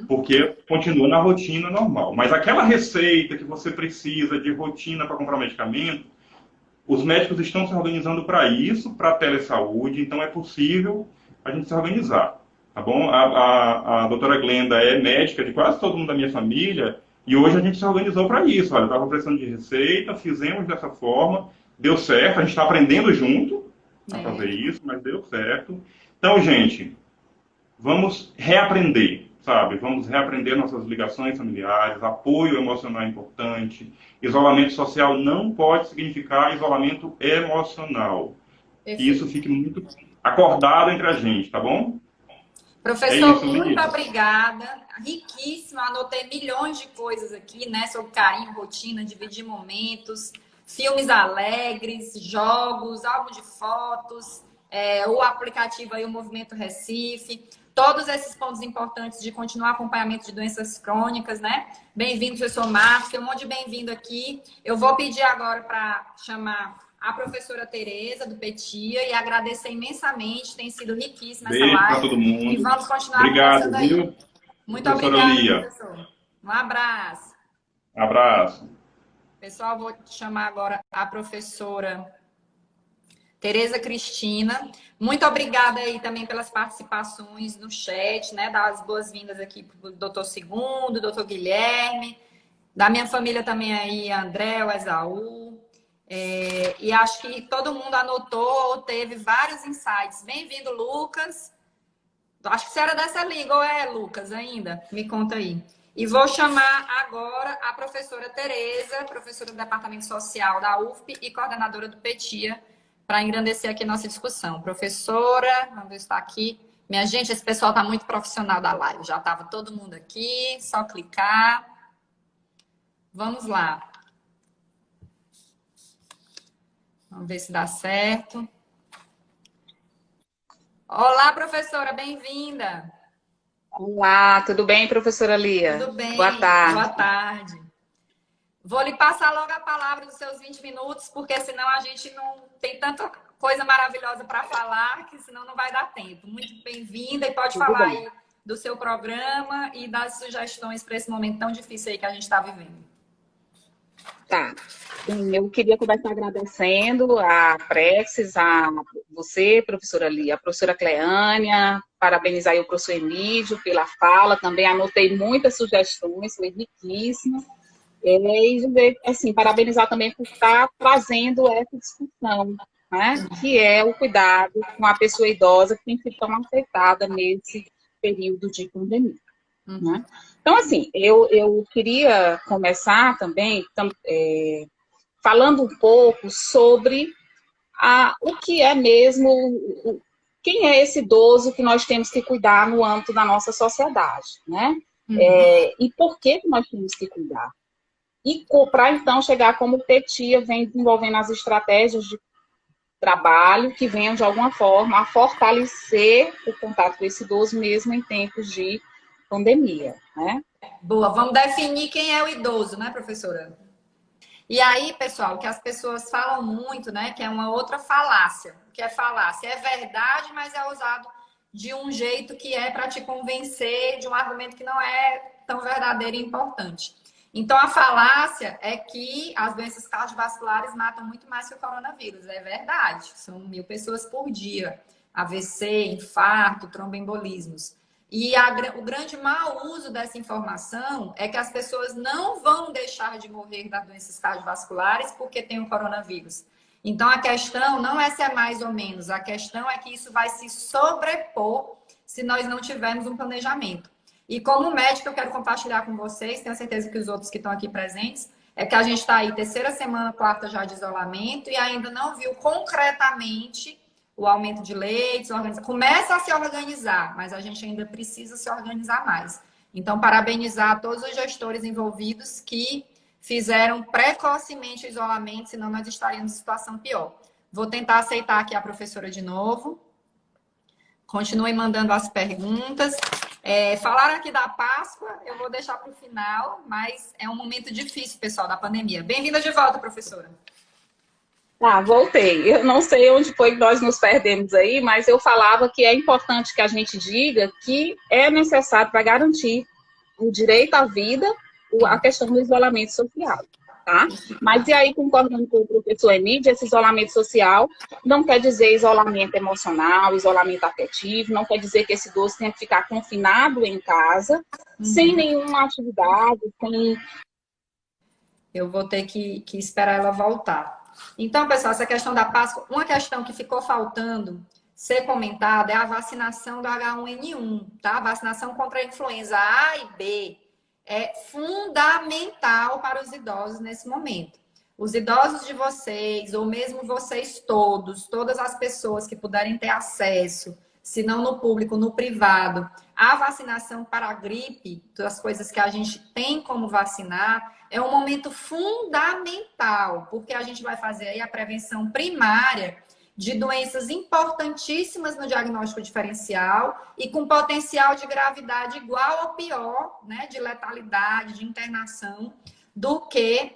Porque continua na rotina normal. Mas aquela receita que você precisa de rotina para comprar medicamento, os médicos estão se organizando para isso, para a telesaúde, então é possível a gente se organizar. Tá bom? A doutora Glenda é médica de quase todo mundo da minha família, e hoje a gente se organizou para isso. Olha, eu estava precisando de receita, fizemos dessa forma, deu certo, a gente está aprendendo junto a fazer isso, mas deu certo. Então, gente, vamos reaprender, sabe? Vamos reaprender nossas ligações familiares, apoio emocional é importante. Isolamento social não pode significar isolamento emocional. Que isso fique muito acordado entre a gente, tá bom? Professor, muito obrigada. Riquíssimo, anotei milhões de coisas aqui, né? Sobre carinho, rotina, dividir momentos, filmes alegres, jogos, álbum de fotos, o aplicativo aí, o Movimento Recife. Todos esses pontos importantes de continuar acompanhamento de doenças crônicas, né? Bem-vindo, professor Marcos, tem um monte de bem-vindo aqui. Eu vou pedir agora para chamar a professora Tereza, do Petia, e agradecer imensamente, tem sido riquíssima essa live. Beijo para todo mundo. E vamos continuar conversando aí. Viu? Muito obrigada, professor. Um abraço. Abraço. Pessoal, vou chamar agora a professora Tereza Cristina. Muito obrigada aí também pelas participações no chat, né? Dar as boas-vindas aqui para o doutor Segundo, doutor Guilherme, da minha família também aí, André, o Esaú. E acho que todo mundo anotou ou teve vários insights. Bem-vindo, Lucas. Acho que você era dessa liga, ou é, Lucas, ainda? Me conta aí. E vou chamar agora a professora Tereza, professora do Departamento Social da UFP e coordenadora do Petia, para engrandecer aqui a nossa discussão. Professora, vamos ver se está aqui. Minha gente, esse pessoal está muito profissional da live. Já estava todo mundo aqui, só clicar. Vamos lá. Vamos ver se dá certo. Olá, professora, bem-vinda. Olá, tudo bem, professora Lia? Tudo bem. Boa tarde. Boa tarde. Vou lhe passar logo a palavra dos seus 20 minutos, porque senão a gente não tem tanta coisa maravilhosa para falar, que senão não vai dar tempo. Muito bem-vinda e pode falar aí do seu programa e das sugestões para esse momento tão difícil aí que a gente está vivendo. Tá. Eu queria começar agradecendo a Praxis, a você, professora Lia, a professora Cleânia, parabenizar aí o professor Emílio pela fala, também anotei muitas sugestões, foi riquíssimo. E dizer, assim, parabenizar também por estar trazendo essa discussão, né? Que é o cuidado com a pessoa idosa que tem sido tão afetada nesse período de pandemia. Né? Então, assim, eu queria começar também falando um pouco sobre o que é mesmo, quem é esse idoso que nós temos que cuidar no âmbito da nossa sociedade, né? E por que nós temos que cuidar? E para, então, chegar como o Petia vem desenvolvendo as estratégias de trabalho que venham, de alguma forma, a fortalecer o contato com esse idoso mesmo em tempos de pandemia, né? Boa, vamos definir quem é o idoso, né, professora? E aí, pessoal, que as pessoas falam muito, né, que é uma outra falácia. O que é falácia? É verdade, mas é usado de um jeito que é para te convencer de um argumento que não é tão verdadeiro e importante. Então, a falácia é que as doenças cardiovasculares matam muito mais que o coronavírus. É verdade. São 1.000 pessoas por dia. AVC, infarto, tromboembolismos. E o grande mau uso dessa informação é que as pessoas não vão deixar de morrer das doenças cardiovasculares porque tem o coronavírus. Então, a questão não é se é mais ou menos, a questão é que isso vai se sobrepor se nós não tivermos um planejamento. E como médico, eu quero compartilhar com vocês, tenho certeza que os outros que estão aqui presentes, é que a gente está aí terceira semana, quarta já de isolamento e ainda não viu concretamente o aumento de leitos, começa a se organizar, mas a gente ainda precisa se organizar mais. Então, parabenizar todos os gestores envolvidos que fizeram precocemente o isolamento, senão nós estaríamos em situação pior. Vou tentar aceitar aqui a professora de novo. Continuem mandando as perguntas. Falaram aqui da Páscoa, eu vou deixar para o final, mas é um momento difícil, pessoal, da pandemia. Bem-vinda de volta, professora. Voltei. Eu não sei onde foi que nós nos perdemos aí, mas eu falava que é importante que a gente diga que é necessário para garantir o direito à vida, a questão do isolamento social, tá? Mas e aí, concordando com o professor Emílio, esse isolamento social não quer dizer isolamento emocional, isolamento afetivo, não quer dizer que esse idoso tenha que ficar confinado em casa, sem nenhuma atividade, sem... Eu vou ter que esperar ela voltar. Então, pessoal, essa questão da Páscoa, uma questão que ficou faltando ser comentada é a vacinação do H1N1, tá? A vacinação contra a influenza A e B é fundamental para os idosos nesse momento. Os idosos de vocês, ou mesmo vocês todos, todas as pessoas que puderem ter acesso, se não no público, no privado, a vacinação para a gripe, das coisas que a gente tem como vacinar, é um momento fundamental, porque a gente vai fazer aí a prevenção primária de doenças importantíssimas no diagnóstico diferencial e com potencial de gravidade igual ou pior, né, de letalidade, de internação, do que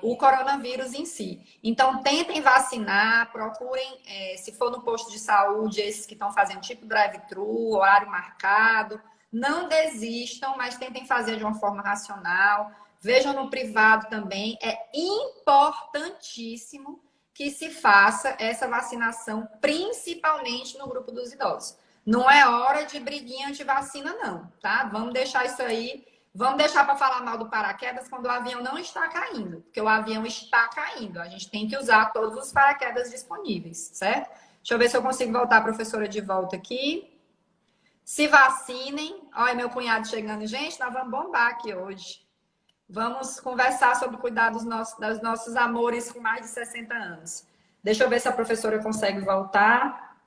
o coronavírus em si. Então, tentem vacinar, procurem, se for no posto de saúde, esses que estão fazendo tipo drive-thru, horário marcado, não desistam, mas tentem fazer de uma forma racional. Vejam no privado também, é importantíssimo que se faça essa vacinação, principalmente no grupo dos idosos. Não é hora de briguinha anti-vacina, não, tá? Vamos deixar isso aí, vamos deixar para falar mal do paraquedas quando o avião não está caindo, porque o avião está caindo. A gente tem que usar todos os paraquedas disponíveis, certo? Deixa eu ver se eu consigo voltar a professora de volta aqui. Se vacinem. Olha, meu cunhado chegando. Gente, nós vamos bombar aqui hoje. Vamos conversar sobre cuidar dos nossos amores com mais de 60 anos. Deixa eu ver se a professora consegue voltar.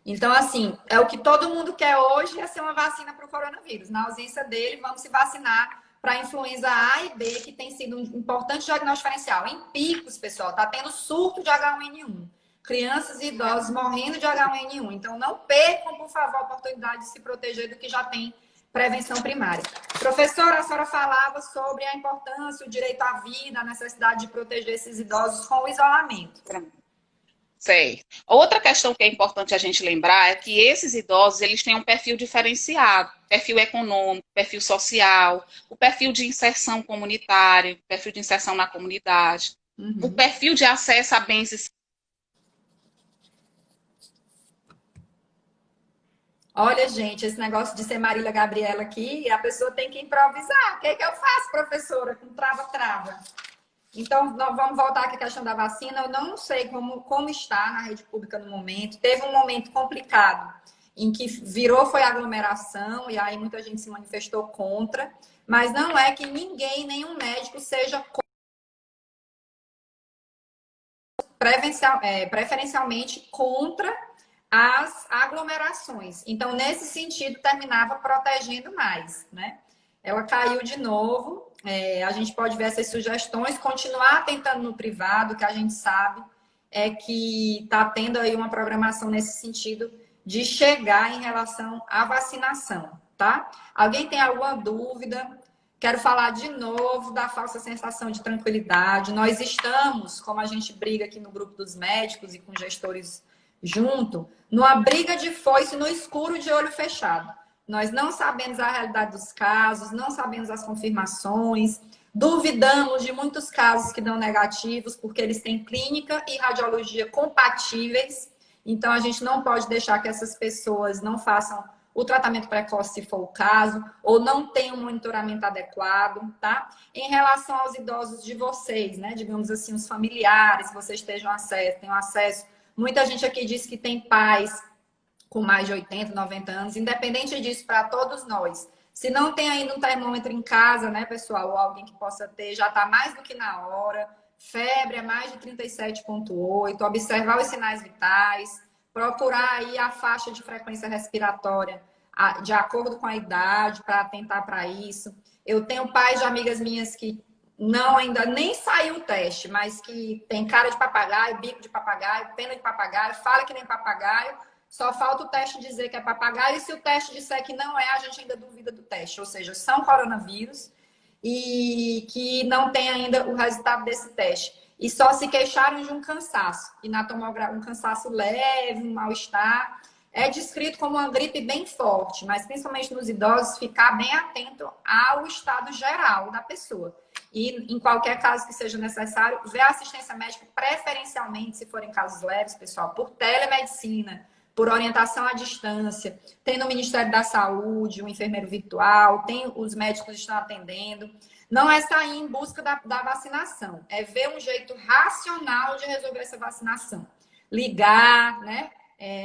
Então, assim, é o que todo mundo quer hoje, é ser uma vacina para o coronavírus. Na ausência dele, vamos se vacinar para a influenza A e B, que tem sido um importante diagnóstico diferencial. Em picos, pessoal, está tendo surto de H1N1. Crianças e idosos morrendo de H1N1. Então, não percam, por favor, a oportunidade de se proteger do que já tem prevenção primária. Professora, a senhora falava sobre a importância, o direito à vida, a necessidade de proteger esses idosos com o isolamento. Sei. Outra questão que é importante a gente lembrar é que esses idosos, eles têm um perfil diferenciado, perfil econômico, perfil social, o perfil de inserção comunitária, o perfil de inserção na comunidade, o perfil de acesso a bens. Olha, gente, esse negócio de ser Marília Gabriela aqui, a pessoa tem que improvisar. O que é que eu faço, professora? Com trava-trava. Então, nós vamos voltar aqui à questão da vacina. Eu não sei como está na rede pública no momento. Teve um momento complicado em que foi aglomeração e aí muita gente se manifestou contra. Mas não é que ninguém, nenhum médico seja preferencialmente contra as aglomerações. Então, nesse sentido, terminava protegendo mais, né? Ela caiu de novo. A gente pode ver essas sugestões, continuar tentando no privado, que a gente sabe é que está tendo aí uma programação nesse sentido de chegar em relação à vacinação, tá? Alguém tem alguma dúvida? Quero falar de novo da falsa sensação de tranquilidade. Nós estamos, como a gente briga aqui no grupo dos médicos e com gestores junto, numa briga de foice no escuro de olho fechado. Nós não sabemos a realidade dos casos, não sabemos as confirmações, duvidamos de muitos casos que dão negativos, porque eles têm clínica e radiologia compatíveis. Então, a gente não pode deixar que essas pessoas não façam o tratamento precoce, se for o caso, ou não tem um monitoramento adequado, tá? Em relação aos idosos de vocês, né? Digamos assim, os familiares, vocês tenham acesso. Muita gente aqui diz que tem pais com mais de 80, 90 anos, independente disso, para todos nós. Se não tem ainda um termômetro em casa, né, pessoal, ou alguém que possa ter, já está mais do que na hora. Febre é mais de 37,8, observar os sinais vitais, procurar aí a faixa de frequência respiratória de acordo com a idade, para atentar para isso. Eu tenho pais de amigas minhas que ainda nem saiu o teste, mas que tem cara de papagaio, bico de papagaio, pena de papagaio, fala que nem papagaio, só falta o teste dizer que é papagaio, e se o teste disser que não é, a gente ainda duvida do teste, ou seja, são coronavírus e que não tem ainda o resultado desse teste. E só se queixaram de um cansaço, e na tomografia, um cansaço leve, um mal-estar. É descrito como uma gripe bem forte, mas principalmente nos idosos, ficar bem atento ao estado geral da pessoa. E em qualquer caso que seja necessário, ver a assistência médica, preferencialmente, se forem casos leves, pessoal, por telemedicina, por orientação à distância. Tem no Ministério da Saúde um enfermeiro virtual, tem os médicos que estão atendendo. Não é sair em busca da vacinação, é ver um jeito racional de resolver essa vacinação. Ligar, né?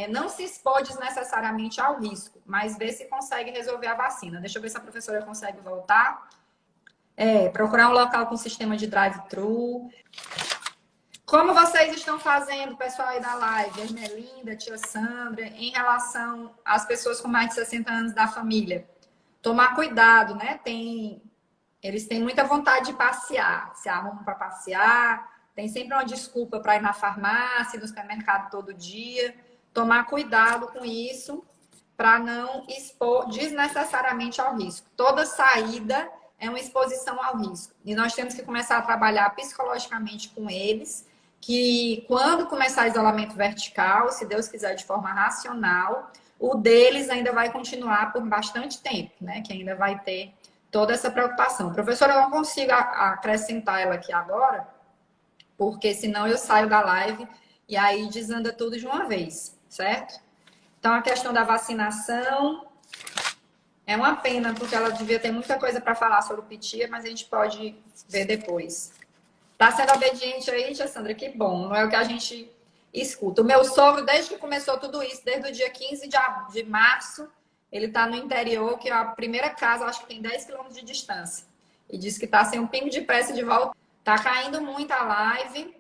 Não se expor desnecessariamente ao risco, mas ver se consegue resolver a vacina. Deixa eu ver se a professora consegue voltar. Procurar um local com sistema de drive-thru. Como vocês estão fazendo, pessoal aí da live, Ermelinda, tia Sandra, em relação às pessoas com mais de 60 anos da família? Tomar cuidado, né? Eles têm muita vontade de passear, se arrumam para passear, tem sempre uma desculpa para ir na farmácia, no supermercado todo dia. Tomar cuidado com isso para não expor desnecessariamente ao risco. Toda saída é uma exposição ao risco. E nós temos que começar a trabalhar psicologicamente com eles, que quando começar isolamento vertical, se Deus quiser de forma racional, o deles ainda vai continuar por bastante tempo, né? Que ainda vai ter toda essa preocupação. Professora, eu não consigo acrescentar ela aqui agora, porque senão eu saio da live e aí desanda tudo de uma vez. Certo? Então, a questão da vacinação é uma pena, porque ela devia ter muita coisa para falar sobre o PITIA, mas a gente pode ver depois. Tá sendo obediente aí, tia Sandra? Que bom, não é o que a gente escuta. O meu sogro, desde que começou tudo isso, desde o dia 15 de março, ele tá no interior, que é a primeira casa, acho que tem 10 quilômetros de distância. E disse que tá sem um pingo de pressa de volta. Tá caindo muito a live.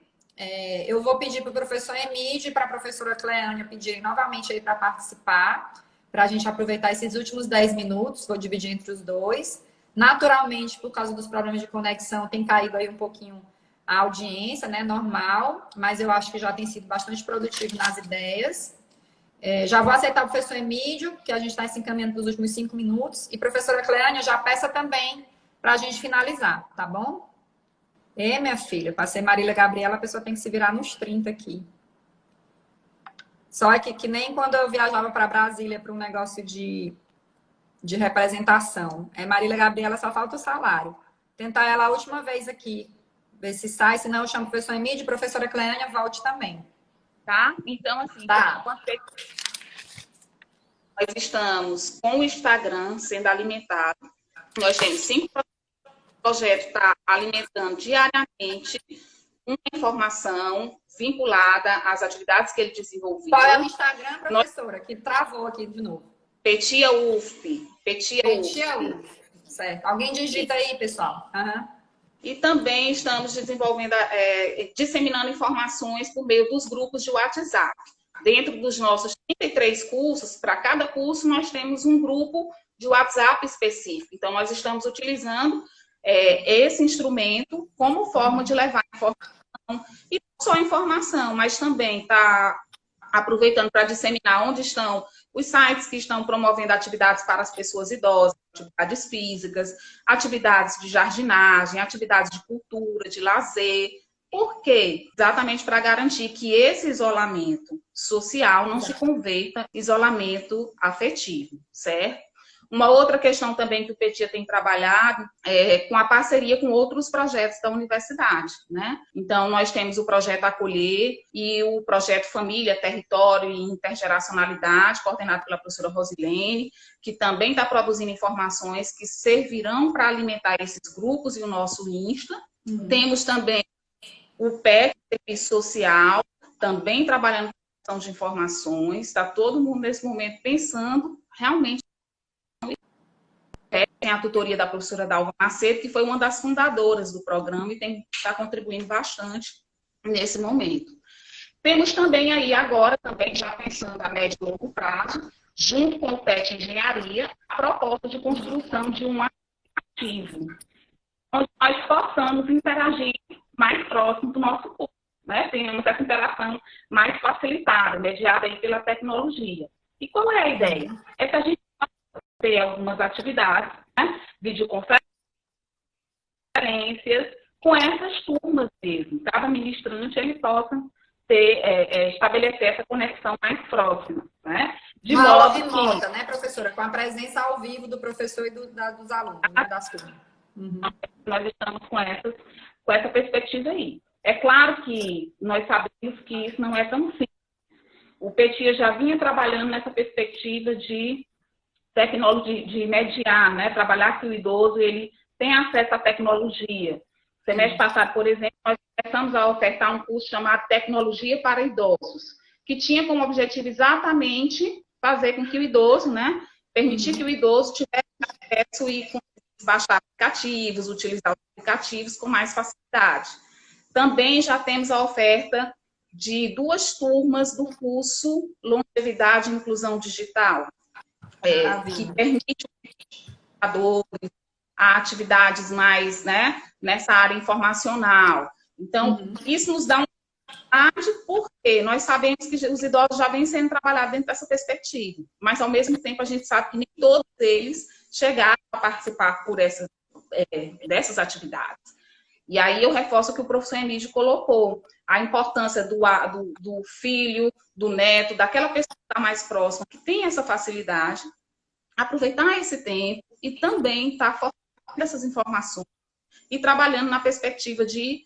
Eu vou pedir para o professor Emílio e para a professora Cleânia pedirem novamente aí para participar, para a gente aproveitar esses últimos 10 minutos, vou dividir entre os dois. Naturalmente, por causa dos problemas de conexão, tem caído aí um pouquinho a audiência, né? Normal, mas eu acho que já tem sido bastante produtivo nas ideias. Já vou aceitar o professor Emílio, que a gente está se encaminhando para os últimos 5 minutos, e professora Cleânia já peça também para a gente finalizar, tá bom? Minha filha, para ser Marília Gabriela, a pessoa tem que se virar nos 30 aqui. Só que nem quando eu viajava para Brasília para um negócio de representação. Marília Gabriela, só falta o salário. Tentar ela a última vez aqui, ver se sai, senão eu chamo o professor Emílio, professora Cleânia, volte também. Tá? Então, assim, tá. Nós estamos com o Instagram sendo alimentado. Nós temos 5 o projeto está alimentando diariamente uma informação vinculada às atividades que ele desenvolveu. Qual é o Instagram, professora? Que travou aqui de novo. Petia UFP. Petia UFP. Certo. Alguém digita aí, pessoal. Uhum. E também estamos desenvolvendo, disseminando informações por meio dos grupos de WhatsApp. Dentro dos nossos 33 cursos, para cada curso nós temos um grupo de WhatsApp específico. Então, nós estamos utilizando esse instrumento como forma de levar informação, e não só informação, mas também está aproveitando para disseminar onde estão os sites que estão promovendo atividades para as pessoas idosas, atividades físicas, atividades de jardinagem, atividades de cultura, de lazer. Por quê? Exatamente para garantir que esse isolamento social não se converta em isolamento afetivo, certo? Uma outra questão também que o Petia tem trabalhado é com a parceria com outros projetos da universidade, né? Então, nós temos o projeto Acolher e o projeto Família, Território e Intergeracionalidade, coordenado pela professora Rosilene, que também está produzindo informações que servirão para alimentar esses grupos e o nosso Insta. Temos também o PEC, Serviço Social, também trabalhando com questão de informações. Está todo mundo, nesse momento, pensando realmente. Tem a tutoria da professora Dalva Macedo, que foi uma das fundadoras do programa e está contribuindo bastante nesse momento. Temos também aí agora, também já pensando a médio e longo prazo, junto com o PET Engenharia, a proposta de construção de um aplicativo, onde nós possamos interagir mais próximo do nosso curso, né? Tenhamos essa interação mais facilitada, mediada aí pela tecnologia. E qual é a ideia? É que a gente ter algumas atividades, né? Videoconferências, com essas turmas mesmo. Cada ministrante ele possa estabelecer essa conexão mais próxima, né? De uma aula modo remota, né, professora? Com a presença ao vivo do professor e dos alunos, né, das turmas. Nós estamos com essa perspectiva aí. É claro que nós sabemos que isso não é tão simples. O Petia já vinha trabalhando nessa perspectiva de tecnologia, de mediar, né? Trabalhar que o idoso ele tem acesso à tecnologia. Semestre passado, por exemplo, nós começamos a ofertar um curso chamado Tecnologia para Idosos, que tinha como objetivo exatamente fazer com que o idoso, né? Permitir que o idoso tivesse acesso e baixar aplicativos, utilizar os aplicativos com mais facilidade. Também já temos a oferta de 2 turmas do curso Longevidade e Inclusão Digital, que permite a atividades mais, né, nessa área informacional. Então, isso nos dá uma oportunidade, porque nós sabemos que os idosos já vêm sendo trabalhados dentro dessa perspectiva, mas, ao mesmo tempo, a gente sabe que nem todos eles chegaram a participar dessas atividades. E aí eu reforço o que o professor Emílio colocou, a importância do filho, do neto, daquela pessoa que está mais próxima, que tem essa facilidade, aproveitar esse tempo e também estar fortalecendo essas informações e trabalhando na perspectiva de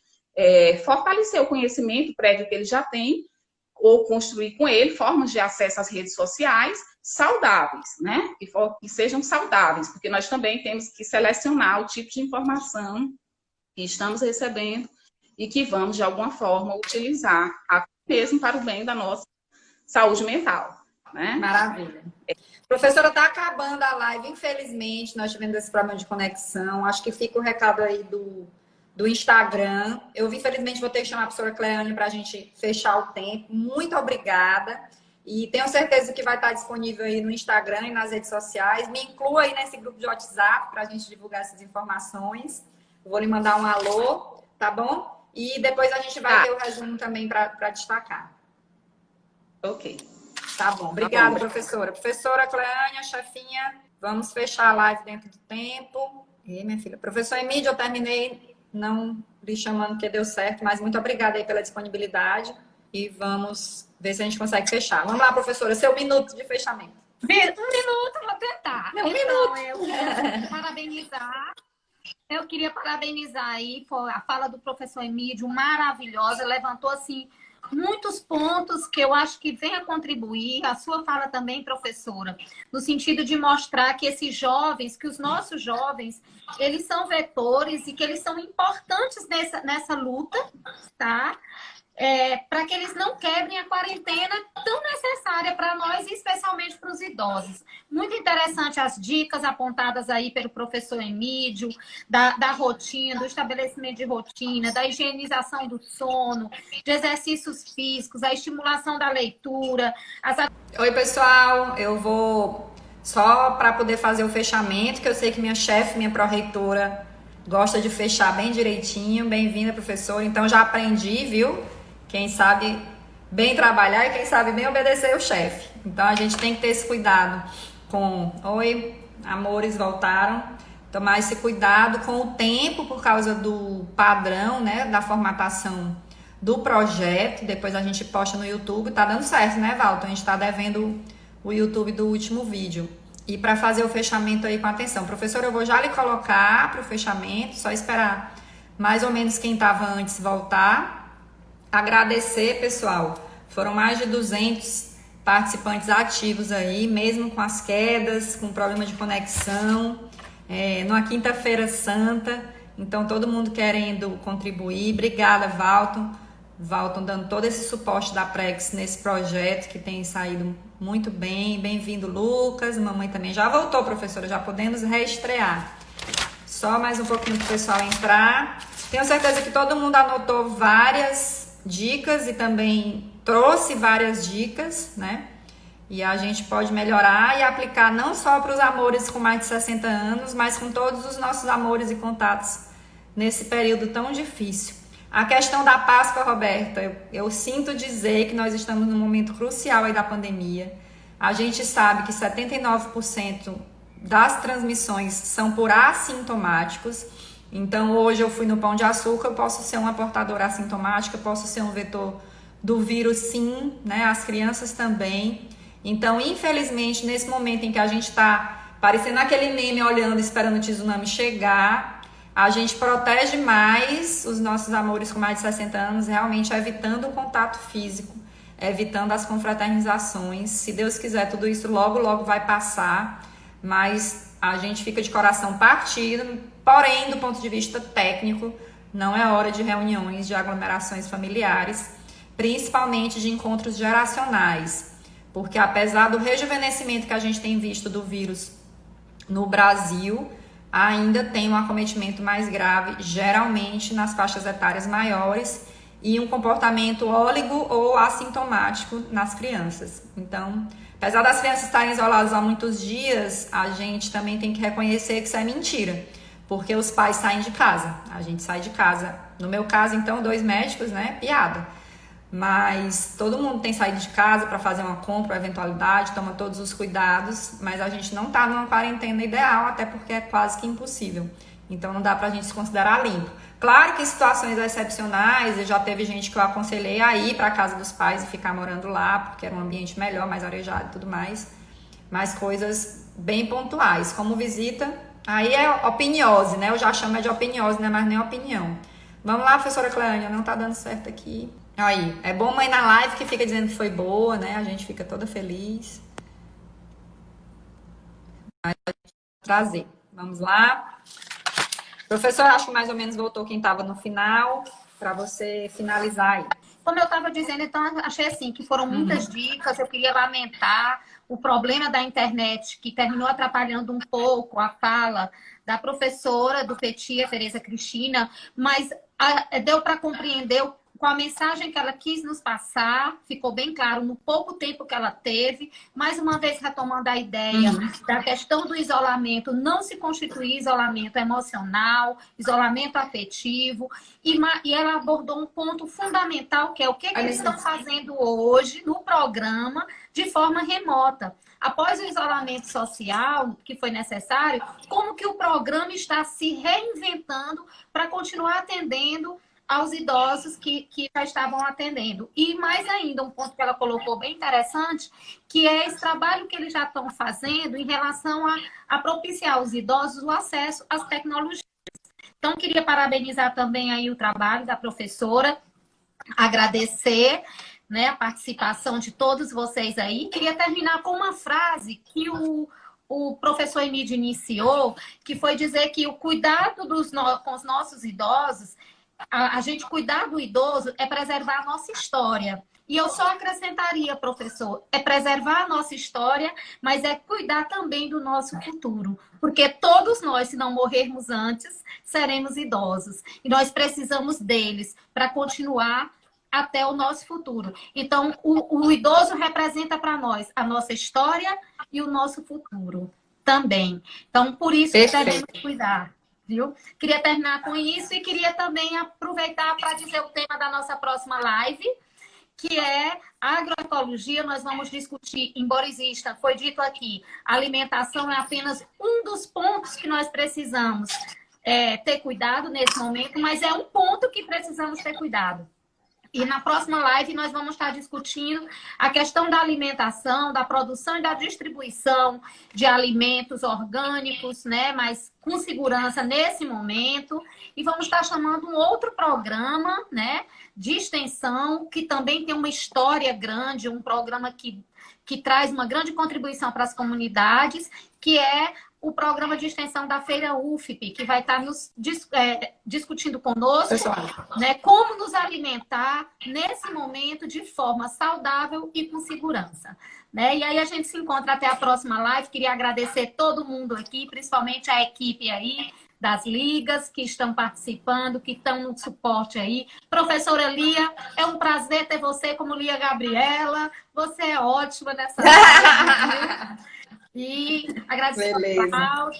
fortalecer o conhecimento prévio que ele já tem ou construir com ele formas de acesso às redes sociais saudáveis, né? Que sejam saudáveis, porque nós também temos que selecionar o tipo de informação que estamos recebendo e que vamos, de alguma forma, utilizar mesmo para o bem da nossa saúde mental, né? Maravilha. Professora, está acabando a live, infelizmente, nós tivemos esse problema de conexão. Acho que fica o recado aí do Instagram. Eu, infelizmente, vou ter que chamar a professora Cleane para a gente fechar o tempo. Muito obrigada. E tenho certeza que vai estar disponível aí no Instagram e nas redes sociais. Me inclua aí nesse grupo de WhatsApp para a gente divulgar essas informações. Eu vou lhe mandar um alô, tá bom? E depois a gente vai ter o resumo também para destacar. Ok. Tá bom. Obrigada, professora. Professora Cleânia, chefinha, vamos fechar a live dentro do tempo. E minha filha, professor Emílio, eu terminei não lhe chamando porque deu certo, mas muito obrigada aí pela disponibilidade e vamos ver se a gente consegue fechar. Vamos lá, professora, seu minuto de fechamento. 1 minuto, vou tentar. Um minuto. Eu queria parabenizar aí a fala do professor Emílio, maravilhosa, levantou assim muitos pontos que eu acho que vem a contribuir, a sua fala também, professora, no sentido de mostrar que esses jovens, que os nossos jovens, eles são vetores e que eles são importantes nessa luta, tá? Para que eles não quebrem a quarentena tão necessária para nós, e especialmente para os idosos. Muito interessante as dicas apontadas aí pelo professor Emílio, da rotina, do estabelecimento de rotina, da higienização do sono, de exercícios físicos, a estimulação da leitura. Oi, pessoal, eu vou só para poder fazer o fechamento, que eu sei que minha chefe, minha pró-reitora, gosta de fechar bem direitinho. Bem-vinda, professora. Então, já aprendi, viu? Quem sabe bem trabalhar e quem sabe bem obedecer o chefe. Então, a gente tem que ter esse cuidado com... Oi, amores, voltaram. Tomar esse cuidado com o tempo por causa do padrão, né? Da formatação do projeto. Depois a gente posta no YouTube. Tá dando certo, né, Valton? A gente tá devendo o YouTube do último vídeo. e para fazer o fechamento aí com atenção. Professora, eu vou já lhe colocar para o fechamento, só esperar mais ou menos quem estava antes voltar. Agradecer, pessoal, foram mais de 200 participantes ativos aí, mesmo com as quedas, com problema de conexão, numa quinta-feira santa, então todo mundo querendo contribuir. Obrigada, Valton. Valton dando todo esse suporte da Prex nesse projeto que tem saído muito bem. Bem-vindo, Lucas. Mamãe também já voltou, professora, já podemos reestrear. Só mais um pouquinho para o pessoal entrar. Tenho certeza que todo mundo anotou várias dicas e também trouxe várias dicas, né? E a gente pode melhorar e aplicar não só para os amores com mais de 60 anos, mas com todos os nossos amores e contatos nesse período tão difícil. A questão da Páscoa, Roberta, eu sinto dizer que nós estamos num momento crucial aí da pandemia. A gente sabe que 79% das transmissões são por assintomáticos. Então, hoje eu fui no Pão de Açúcar, eu posso ser uma portadora assintomática, posso ser um vetor do vírus, sim, né? As crianças também. Então, infelizmente, nesse momento em que a gente está parecendo aquele meme olhando, esperando o tsunami chegar, a gente protege mais os nossos amores com mais de 60 anos, realmente evitando o contato físico, evitando as confraternizações. Se Deus quiser, tudo isso logo, logo vai passar, mas a gente fica de coração partido. Porém, do ponto de vista técnico, não é hora de reuniões, de aglomerações familiares, principalmente de encontros geracionais, porque apesar do rejuvenescimento que a gente tem visto do vírus no Brasil, ainda tem um acometimento mais grave, geralmente nas faixas etárias maiores, e um comportamento óligo ou assintomático nas crianças. Então, apesar das crianças estarem isoladas há muitos dias, a gente também tem que reconhecer que isso é mentira, porque os pais saem de casa, a gente sai de casa. No meu caso, então, 2 médicos, né? Piada. Mas todo mundo tem saído de casa para fazer uma compra, eventualidade, toma todos os cuidados, mas a gente não está numa quarentena ideal, até porque é quase que impossível. Então não dá para a gente se considerar limpo. Claro que em situações excepcionais, e já teve gente que eu aconselhei a ir para a casa dos pais e ficar morando lá, porque era um ambiente melhor, mais arejado e tudo mais, mas coisas bem pontuais, como visita, aí é opiniose, né? Eu já chamo de opiniose, não é mais nem opinião. Vamos lá, professora Cleânia, não tá dando certo aqui. Aí, é bom mãe na live que fica dizendo que foi boa, né? A gente fica toda feliz. Mas trazer. Vamos lá. Professor, acho que mais ou menos voltou quem estava no final, para você finalizar aí. Como eu estava dizendo, então, achei assim, que foram muitas dicas. Eu queria lamentar o problema da internet, que terminou atrapalhando um pouco a fala da professora do PETI, a Tereza Cristina, mas deu para compreender com a mensagem que ela quis nos passar, ficou bem claro no pouco tempo que ela teve. Mais uma vez, retomando a ideia da questão do isolamento, não se constituir isolamento emocional, isolamento afetivo, e ela abordou um ponto fundamental, que é o que eles estão fazendo hoje no programa de forma remota. Após o isolamento social que foi necessário, como que o programa está se reinventando para continuar atendendo aos idosos que já estavam atendendo. E mais ainda, um ponto que ela colocou bem interessante, que é esse trabalho que eles já estão fazendo em relação a propiciar aos idosos o acesso às tecnologias. Então, queria parabenizar também aí o trabalho da professora, agradecer, né, a participação de todos vocês aí. Queria terminar com uma frase que o professor Emílio iniciou, que foi dizer que o cuidado com os nossos idosos, a gente cuidar do idoso é preservar a nossa história. E eu só acrescentaria, professor, é preservar a nossa história, mas é cuidar também do nosso futuro. Porque todos nós, se não morrermos antes, seremos idosos. E nós precisamos deles para continuar até o nosso futuro. Então, o idoso representa para nós a nossa história e o nosso futuro também. Então, por isso que devemos cuidar. Viu? Queria terminar com isso e queria também aproveitar para dizer o tema da nossa próxima live, que é agroecologia. Nós vamos discutir, embora exista, foi dito aqui, a alimentação é apenas um dos pontos que nós precisamos ter cuidado nesse momento, mas é um ponto que precisamos ter cuidado. E na próxima live nós vamos estar discutindo a questão da alimentação, da produção e da distribuição de alimentos orgânicos, né? Mas com segurança nesse momento. E vamos estar chamando um outro programa, né? De extensão, que também tem uma história grande, um programa que traz uma grande contribuição para as comunidades, que é o programa de extensão da Feira UFP, que vai estar discutindo conosco, né, como nos alimentar nesse momento de forma saudável e com segurança. Né? E aí a gente se encontra até a próxima live. Queria agradecer todo mundo aqui, principalmente a equipe aí das ligas que estão participando, que estão no suporte aí. Professora Lia, é um prazer ter você como Lia Gabriela. Você é ótima nessa live. E agradecer ao Paulo,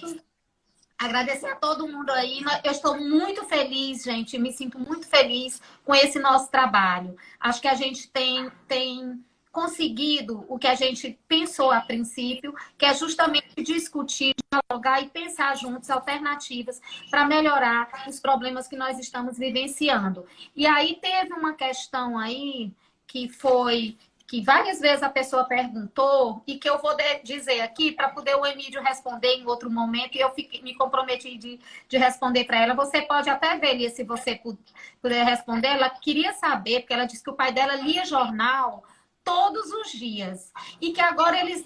agradecer a todo mundo aí. Eu estou muito feliz, gente. Me sinto muito feliz com esse nosso trabalho. Acho que a gente tem conseguido o que a gente pensou a princípio, que é justamente discutir, dialogar e pensar juntos alternativas para melhorar os problemas que nós estamos vivenciando. E aí teve uma questão aí que várias vezes a pessoa perguntou e que eu vou dizer aqui para poder o Emílio responder em outro momento, e eu me comprometi de responder para ela. Você pode até ver, Lia, se você puder responder. Ela queria saber, porque ela disse que o pai dela lia jornal todos os dias e que agora eles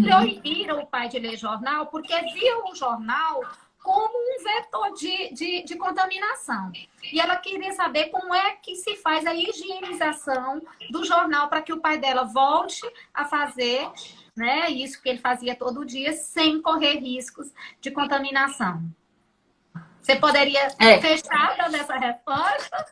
proibiram o pai de ler jornal porque viam o jornal como um vetor de contaminação. E ela queria saber como é que se faz a higienização do jornal para que o pai dela volte a fazer, né, isso que ele fazia todo dia, sem correr riscos de contaminação. Você poderia fechar dando essa resposta?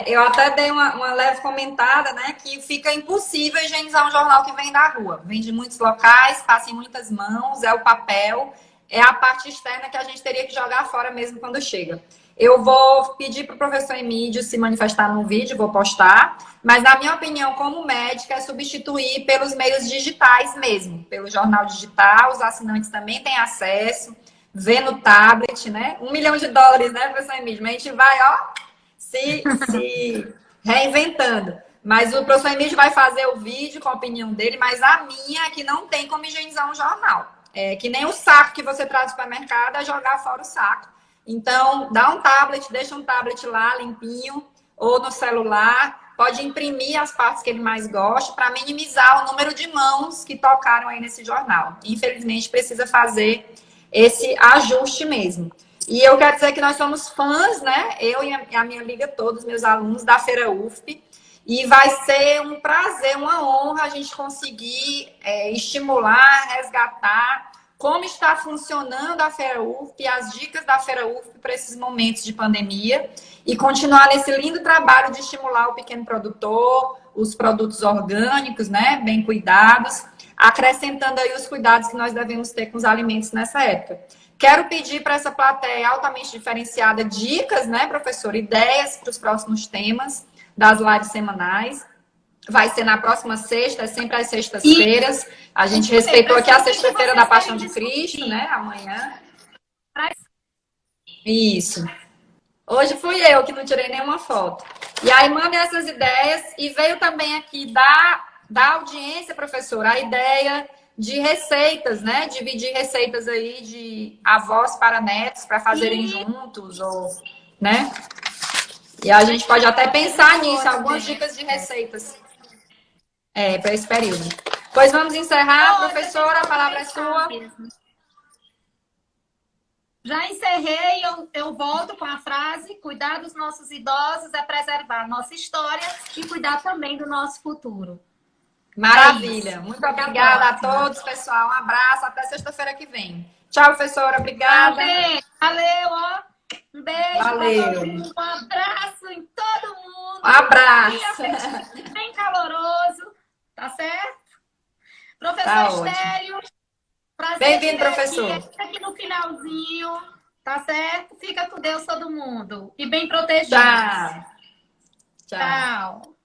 Eu até dei uma leve comentada, né, que fica impossível higienizar um jornal que vem da rua. Vem de muitos locais, passa em muitas mãos, é o papel, é a parte externa que a gente teria que jogar fora mesmo quando chega. Eu vou pedir para o professor Emílio se manifestar no vídeo, vou postar, mas na minha opinião, como médica, é substituir pelos meios digitais mesmo, pelo jornal digital, os assinantes também têm acesso, vê no tablet, né? $1 milhão, né, professor Emílio? Mas a gente vai, se reinventando. Mas o professor Emílio vai fazer o vídeo com a opinião dele, mas a minha é que não tem como higienizar um jornal. É que nem o saco que você traz do supermercado é jogar fora o saco. Então, dá um tablet, deixa um tablet lá limpinho, ou no celular, pode imprimir as partes que ele mais gosta para minimizar o número de mãos que tocaram aí nesse jornal. Infelizmente, precisa fazer esse ajuste mesmo. E eu quero dizer que nós somos fãs, né? Eu e a minha liga, todos meus alunos da Feira UFP. E vai ser um prazer, uma honra a gente conseguir estimular, resgatar como está funcionando a Feira UFP, as dicas da Feira UFP para esses momentos de pandemia e continuar nesse lindo trabalho de estimular o pequeno produtor, os produtos orgânicos, né? Bem cuidados, acrescentando aí os cuidados que nós devemos ter com os alimentos nessa época. Quero pedir para essa plateia altamente diferenciada dicas, né, professora? Ideias para os próximos temas das lives semanais. Vai ser na próxima sexta, é sempre às sextas-feiras. A gente respeitou aqui a sexta-feira da Paixão de Cristo, né? Amanhã. Isso. Hoje fui eu que não tirei nenhuma foto. E aí, mandem essas ideias. E veio também aqui da audiência, professora, a ideia de receitas, né? Dividir receitas aí de avós para netos para fazerem juntos, ou, né? E a gente pode até pensar nisso, algumas dicas de receitas para esse período. Pois vamos encerrar, professora, a palavra é sua. Já encerrei, eu volto com a frase: cuidar dos nossos idosos é preservar a nossa história e cuidar também do nosso futuro. Maravilha. Muito obrigada a todos, pessoal. Um abraço. Até sexta-feira que vem. Tchau, professora. Obrigada. Valeu, ó. Um beijo. Valeu. Um abraço em todo mundo. Um abraço. Bem caloroso. Tá certo? Professor Tá Estélio. Bem-vindo, professor. Aqui no finalzinho. Tá certo? Fica com Deus todo mundo. E bem protegido. Tchau. Tchau.